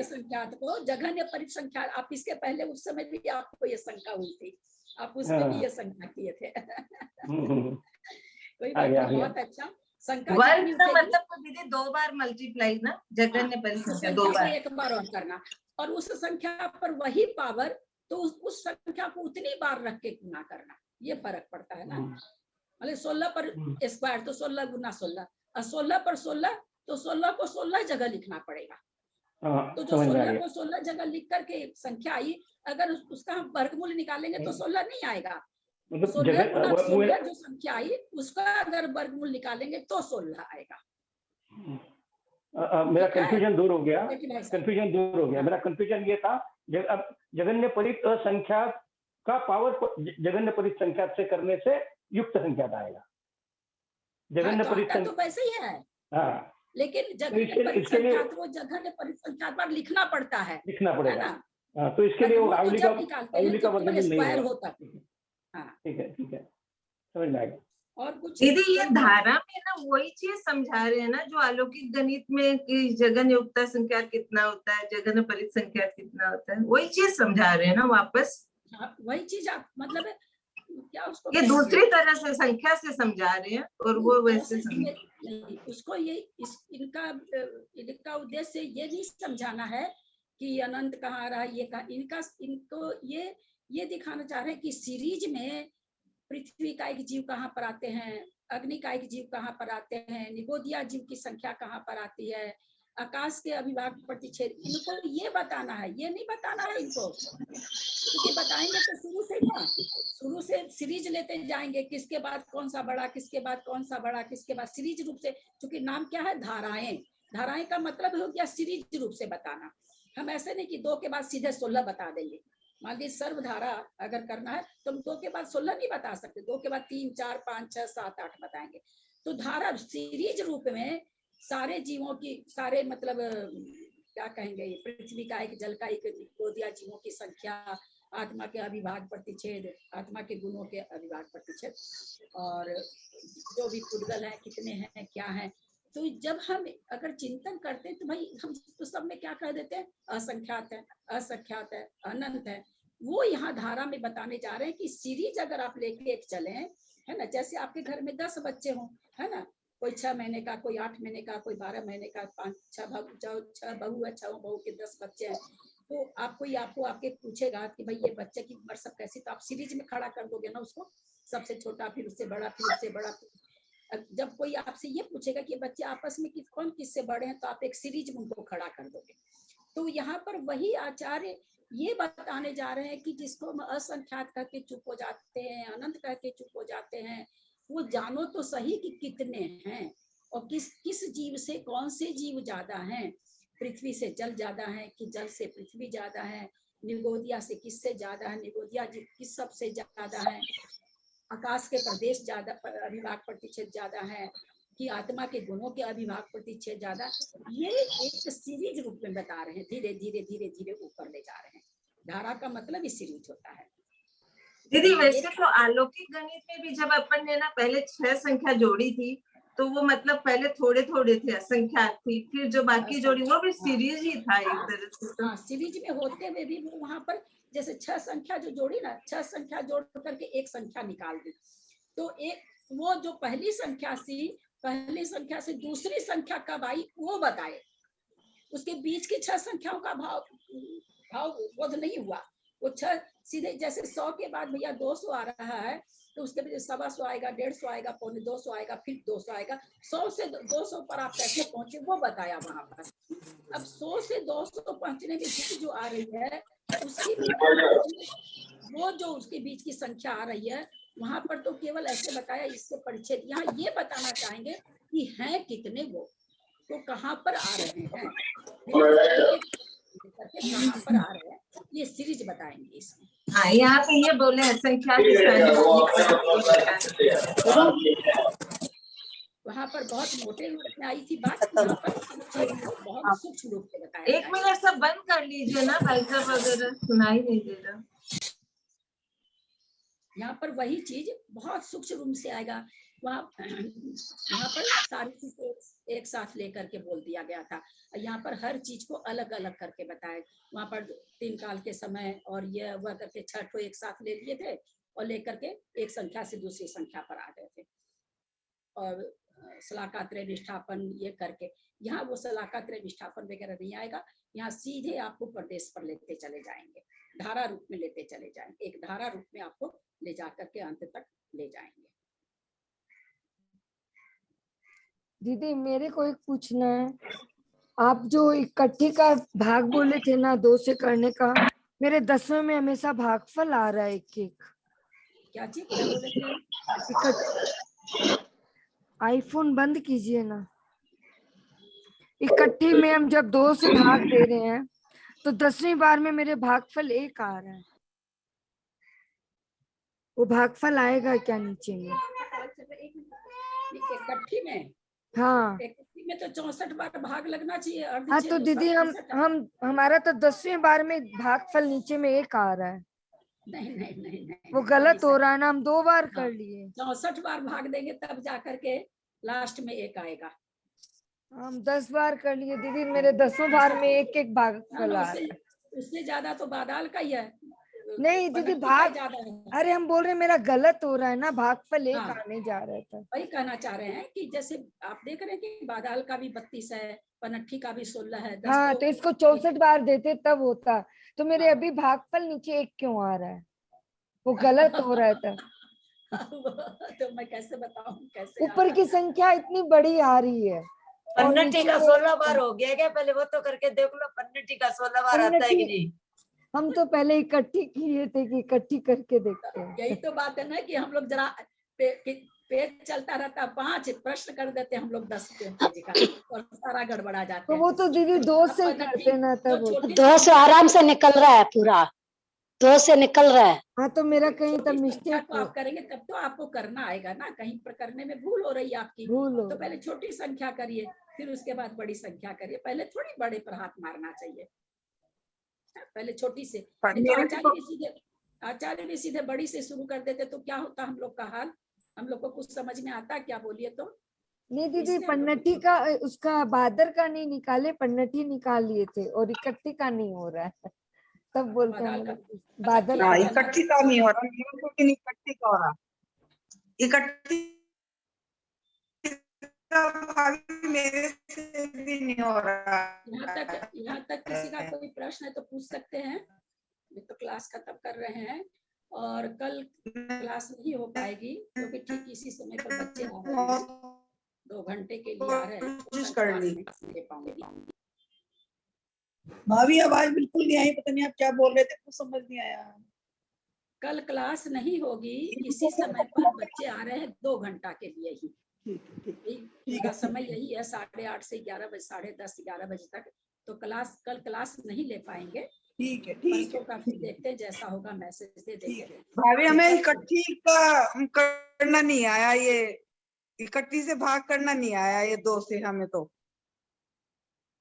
संख्यात को जघन्य परित संख्यात, आप इसके पहले उस समय भी आपको ये शंका हुई थी, आप उसमें भी ये शंका किए थे। कोई बात नहीं, बहुत अच्छा। वर्ग का मतलब तो दीदी 2 बार मल्टीप्लाई ना, जगन्य परित संख्या 2 बार, 1 बार और करना, और उस संख्या पर वही पावर, तो उस संख्या को उतनी बार रख के गुना करना, ये फर्क पड़ता है ना। मतलब 16 पर स्क्वायर तो 16 गुना 16, और 16 पर 16 तो 16 को 16 जगह लिखना पड़ेगा। तो जो 16 को 16 जगह लिख करके संख्या आई, अगर उसका हम वर्गमूल निकालेंगे तो 16 नहीं आएगा। 16 गुना 16 जो संख्या आई उसका अगर वर्गमूल निकालेंगे तो 16 आएगा। मेरा कंफ्यूजन दूर हो गया, मेरा कंफ्यूजन ये था, अब जगन्य परित असंख्यात का पावर जगन्य परित संख्यात से करने से युक्त संख्यात आएगा। जगन्य परित तो वैसे ही है। हाँ, लेकिन जगन्य परित संख्यात को जगन्य परित संख्यात पर लिखना पड़ता है, लिखना पड़ेगा। ना? तो इसके लिए वो अवली का वर्गमूल नहीं होता है। हाँ ठीक है, समझ में आ गया। और कुछ दीदी ये धारा में ना वही चीज समझा रहे हैं ना जो अलौकिक गणित में कि जगन युक्ता संख्या कितना होता है, जगन परित संख्या कितना होता है, वही चीज समझा रहे हैं ना वापस। वही चीज आप मतलब क्या उसको ये दूसरी तरह से संख्या से समझा रहे हैं और वो वैसे नहीं, उसको ये इनका उद्देश्य ये नहीं समझाना है कि अनंत कहाँ रहा, ये कहा, इनको ये दिखाना चाह रहे हैं कि सीरीज में पृथ्वी का एक जीव कहाँ पर आते हैं, अग्नि का एक जीव कहाँ पर आते हैं, निगोदिया जीव की संख्या कहाँ पर आती है, आकाश के अविभाग प्रतिच्छेद, इनको ये बताना है, ये नहीं बताना है इनको, क्योंकि बताएंगे तो शुरू से सीरीज लेते जाएंगे, किसके बाद कौन सा बड़ा, किसके बाद कौन सा बड़ा, किसके बाद सीरीज रूप से, क्योंकि नाम क्या है धाराएं, धाराएं का मतलब हो गया सीरीज रूप से बताना। हम ऐसे नहीं कि 2 के बाद सीधे 16 बता देंगे। मान लीजिए सर्वधारा अगर करना है तो हम 2 के बाद 16 नहीं बता सकते, 2 के बाद 3, 4, 5, 6, 7, 8 बताएंगे। तो धारा सीरीज रूप में सारे जीवों की, सारे मतलब क्या कहेंगे, पृथ्वी का एक, जल का एक, निगोदिया जीवों की संख्या, आत्मा के अविभाग प्रतिच्छेद, आत्मा के गुणों के अविभाग प्रतिच्छेद, और जो भी पुद्गल है कितने हैं क्या है। तो जब हम अगर चिंतन करते हैं तो भाई हम तो सब में क्या कह देते हैं, असंख्यात है, असंख्यात है, अनंत है। वो यहाँ धारा में बताने जा रहे हैं कि सीरीज अगर आप लेके एक चले, है ना, जैसे आपके घर में 10 बच्चे हों, है ना, कोई 6 महीने का, कोई 8 महीने का, कोई 12 महीने का, 5-6 बहू है, 6 बहू के 10 बच्चे हैं, तो आपको आपके पूछेगा कि भाई ये बच्चे की उम्र सब कैसी, तो आप सीरीज में खड़ा कर दोगे ना उसको, सबसे छोटा, फिर उससे बड़ा, फिर उससे बड़ा। जब कोई आपसे ये पूछेगा कि बच्चे आपस में कौन किससे बड़े हैं, तो आप एक सीरीज में उनको खड़ा कर दोगे। तो यहाँ पर वही आचार्य ये बताने जा रहे हैं कि जिसको हम असंख्यात करके चुप हो जाते हैं, अनंत करके चुप हो जाते हैं, वो जानो तो सही कि कितने हैं, और किस जीव से कौन से जीव ज्यादा हैं, पृथ्वी से जल ज्यादा है कि जल से पृथ्वी ज्यादा है, निगोदिया से किससे ज्यादा है, निगोदिया जीव किस सबसे ज्यादा है, आकाश के प्रदेश ज्यादा, अविभाग प्रतिच्छेद ज्यादा है कि आत्मा के गुणों के अविभाग प्रतिच्छेद ज्यादा। ये एक सीरीज रूप में बता रहे हैं, धीरे धीरे धीरे धीरे ऊपर ले जा रहे हैं। धारा का मतलब ही सीरीज होता है। दीदी वैसे तो अलौकिक गणित में भी जब अपन ने ना पहले 6 संख्या जोड़ी थी, तो वो मतलब पहले थोड़े थोड़े थे, असंख्यात थी, फिर जो बाकी जोड़ी वो भी सीरीज ही था एक तरह से। हाँ, सीरीज में होते हुए भी वो वहां पर जैसे 6 संख्या जो जोड़ी ना, 6 संख्या जोड़ करके एक संख्या निकाल दी, तो एक वो जो पहली संख्या से दूसरी संख्या कब आई वो बताए, उसके बीच की 6 संख्याओं का भाव बोध नहीं हुआ। वो 6 सीधे जैसे 100 के बाद भैया 200 आ रहा है, तो उसके बाद 125 आएगा, 150 आएगा, 250 आएगा, फिर 200 आएगा, 100 से 200 पर आप कैसे पहुंचे वो बताया वहां पर। अब 100 से 200 पहुंचने में जो आ रही है उसकी वो जो उसके बीच की संख्या आ रही है, वहां पर तो केवल ऐसे बताया इससे परिच्छेद। यहाँ ये बताना चाहेंगे कि हैं कितने वो, तो कहाँ पर आ रहे हैं, कहाँ पर आ रहे हैं, ये सीरीज बताएंगे इसमें। हाँ, यहाँ पे ये बोले असंख्यात, वहाँ पर बहुत मोटे रूप में आई थी बात, यहाँ पर बहुत सूक्ष्म रूप से बताया। 1 मिनट सब बंद कर लीजिए ना भाई साहब, अगर सुनाई नहीं दे रहा। यहाँ पर वही चीज बहुत सूक्ष्म रूप से आएगा। वहाँ पर सारी चीज एक साथ लेकर के बोल दिया गया था, यहाँ पर हर चीज को अलग अलग करके बताया। वहाँ पर 3 काल के समय और ये वह करके 6 ठो एक साथ ले लिए थे, और लेकर के एक संख्या से दूसरी संख्या पर आ गए थे, और शलाकात्रय विस्थापन ये करके। यहाँ वो शलाकात्रय विस्थापन वगैरह नहीं आएगा, यहाँ सीधे आपको प्रदेश पर लेते चले जाएंगे, धारा रूप में लेते चले जाएंगे, एक धारा रूप में आपको ले जाकर के अंत तक ले जाएंगे। दीदी मेरे को एक पूछना है, आप जो इकट्ठी का भाग बोले थे ना 2 से करने का, मेरे 10वें में हमेशा भागफल आ रहा है एक। क्या चीज क्या बोले थे? आईफोन बंद कीजिए ना। इकट्ठी में हम जब 2 से भाग दे रहे हैं तो 10वीं बार में मेरे भागफल 1 आ रहा है, वो भागफल आएगा क्या नीचे में? इकट्ठी में? हाँ, इकट्ठी में तो 64 बार भाग लगना चाहिए। हाँ तो दीदी हमारा तो 10वीं बार में भागफल नीचे में 1 आ रहा है। नहीं नहीं नहीं नहीं, वो गलत हो रहा है ना, हम 2 बार कर लिए। 64 बार भाग देंगे तब जा करके लास्ट में एक आएगा। हम 10 बार कर लिए दीदी, मेरे 10 बार में एक एक भागफल आ रहा है। उससे ज्यादा तो बादाल का ही है। नहीं दीदी, पनट्टी का भाग, ज्यादा है। अरे हम बोल रहे हैं मेरा गलत हो रहा है ना, भागफल एक हाँ। आने जा रहा था। वही कहना चाह रहे हैं कि जैसे आप देख रहे हैं कि बादाल का भी 32 है, पनट्टी का भी 16 है, 10 हाँ, तो इसको 64 बार देते तब होता। तो मेरे हाँ। अभी भागफल नीचे एक क्यों आ रहा है? वो गलत हो रहा था। तो मैं कैसे बताऊं कैसे ऊपर की संख्या इतनी बड़ी आ रही है और पन्नटी का नीचे 16 बार हो गया क्या? पहले वो तो करके देख लो, पन्नटी का 16 बार आता है कि नहीं? हम तो पहले इकट्ठी किए थे कि इकट्ठी करके देखते हैं। यही तो बात है ना कि हम लोग जरा पेज चलता रहता, 5 प्रश्न कर देते हम लोग 10 पेज का और सारा गड़बड़ा जाता तो है। वो तो दीदी 2 से ही करते ना, तब वो 2 से आराम से निकल रहा है, पूरा 2 से निकल रहा है। हाँ, तो मेरा कहीं तब छोटी मिस्टेक संख्या को आप करेंगे तब तो आपको करना आएगा ना, कहीं पर करने में भूल हो रही है आपकी। भूल हो तो पहले छोटी संख्या करिए, फिर उसके बाद बड़ी संख्या करिए, पहले थोड़ी बड़े पर हाथ मारना चाहिए, पहले छोटी से। नहीं तो आचार्य भी सीधे बड़ी से शुरू कर देते तो क्या होता हम लोग का हाल? हम लोग को कुछ समझ में आता क्या? बोलिए तो। नहीं दीदी, पन्नटी का उसका बादर का नहीं निकाले, पन्नटी निकाल लिए थे और इकट्ठी का नहीं हो रहा है। तब बोलते हैं बादल हाँ, इकट्ठी का नहीं हो रहा, लेकिन इकट्ठी का हो रहा, इकट्ठी का भाग मेरे से भी नहीं हो रहा। यहाँ तक किसी का कोई प्रश्न है तो पूछ सकते हैं। ये तो क्लास खत्म कर रहे हैं और कल क्लास नहीं हो पाएगी क्योंकि ठीक इसी समय पर बच्चे आ रहे हैं, 2 घंटे के लिए आ रहे हैं। कोशिश कर ली। भाभी आवाज बिल्कुल नहीं आई, पता नहीं आप क्या बोल रहे थे, कुछ समझ नहीं आया। कल क्लास नहीं होगी, इसी समय पर बच्चे आ रहे हैं 2 घंटा के लिए ही। ठीक समय यही है 8:30 से 11 बजे, 10:30 11 बजे तक। तो कल क्लास नहीं ले पाएंगे। ठीक है, ठीक है, फिर देखते हैं जैसा होगा मैसेज दे देंगे। भाभी हमें इकट्ठी का करना नहीं आया, ये इकट्ठी से भाग करना नहीं आया, ये 2 से हमें तो,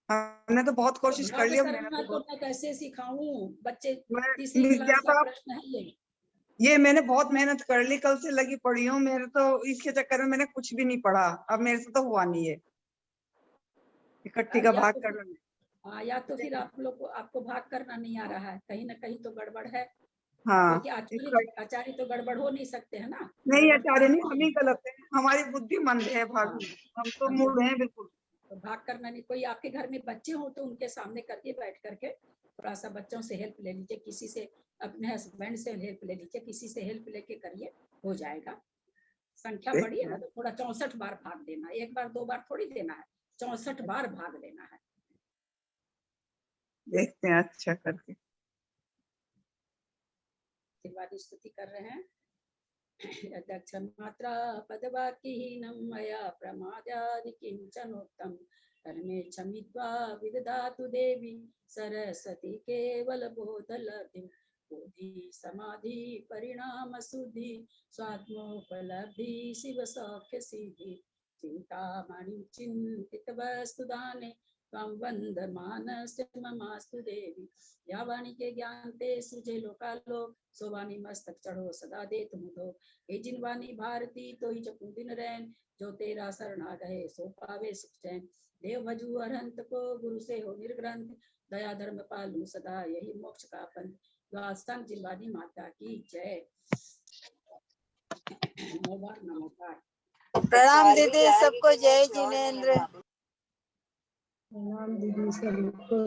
हमने तो बहुत कोशिश कर लिया। तो मैं कैसे सिखाऊं बच्चे? मैं तीसरी क्लास का प्रश्न है ये मैंने बहुत मेहनत कर ली, कल से लगी पड़ी हूँ, मेरे तो इसके चक्कर में मैंने कुछ भी नहीं पढ़ा, अब मेरे से तो हुआ नहीं है इकट्ठी का भाग करना। हाँ, या तो फिर आप लोग को आपको भाग करना नहीं आ रहा है, कहीं ना कहीं तो गड़बड़ है। हाँ, आचार्य तो गड़बड़ हो नहीं सकते है ना? नहीं आचार्य नहीं, हम ही गलत है, हमारी बुद्धि मंद है भाभी, हम तो मूड हैं बिल्कुल। तो भाग करना नहीं। कोई आपके घर में बच्चे हो तो उनके सामने करके बैठ करके थोड़ा सा बच्चों से हेल्प ले लीजिए, किसी से अपने हस्बैंड से हेल्प ले लीजिए, किसी से हेल्प लेके करिए, हो जाएगा। संख्या बड़ी है ना, तो थोड़ा 64 बार भाग देना, 1 बार 2 बार थोड़ी देना है, 64 बार भाग देना है। देखते हैं अच्छा करके। आशीर्वाद स्तुति कर रहे हैं। यदक्ष मात्रा पदवाक्यहीनं मया प्रमादानि किंचनोक्तं तन्मे क्षमित्वा विदधातु देवी सरस्वती केवल बोधलब्धिं। बोधि समाधि परिणाम शुद्धि स्वात्मोपलब्धि शिव सौख्य सिद्धि। चिंतामणि चिंतित वस्तु दाने त्वं वन्दमानस्य ममास्तु देवी। या वाणी के ज्ञान ते सुझे लोकालोक सो वाणी मस्तक चढ़ो सदा दे तुम दो। हे जिन वाणी भारती तो ही जपू दिन रैन जो तेरा शरणा गए सो पावे सुख चैन। देव भजू अरहंत को गुरु से हो निर्ग्रंथ दया धर्म पालू सदा यही मोक्ष का पंथ। द्वादशांग जिनवानी माता की जय। नमोकार। प्रणाम दीदी सबको, जय जिनेंद्र। प्रणाम दीदी सबको।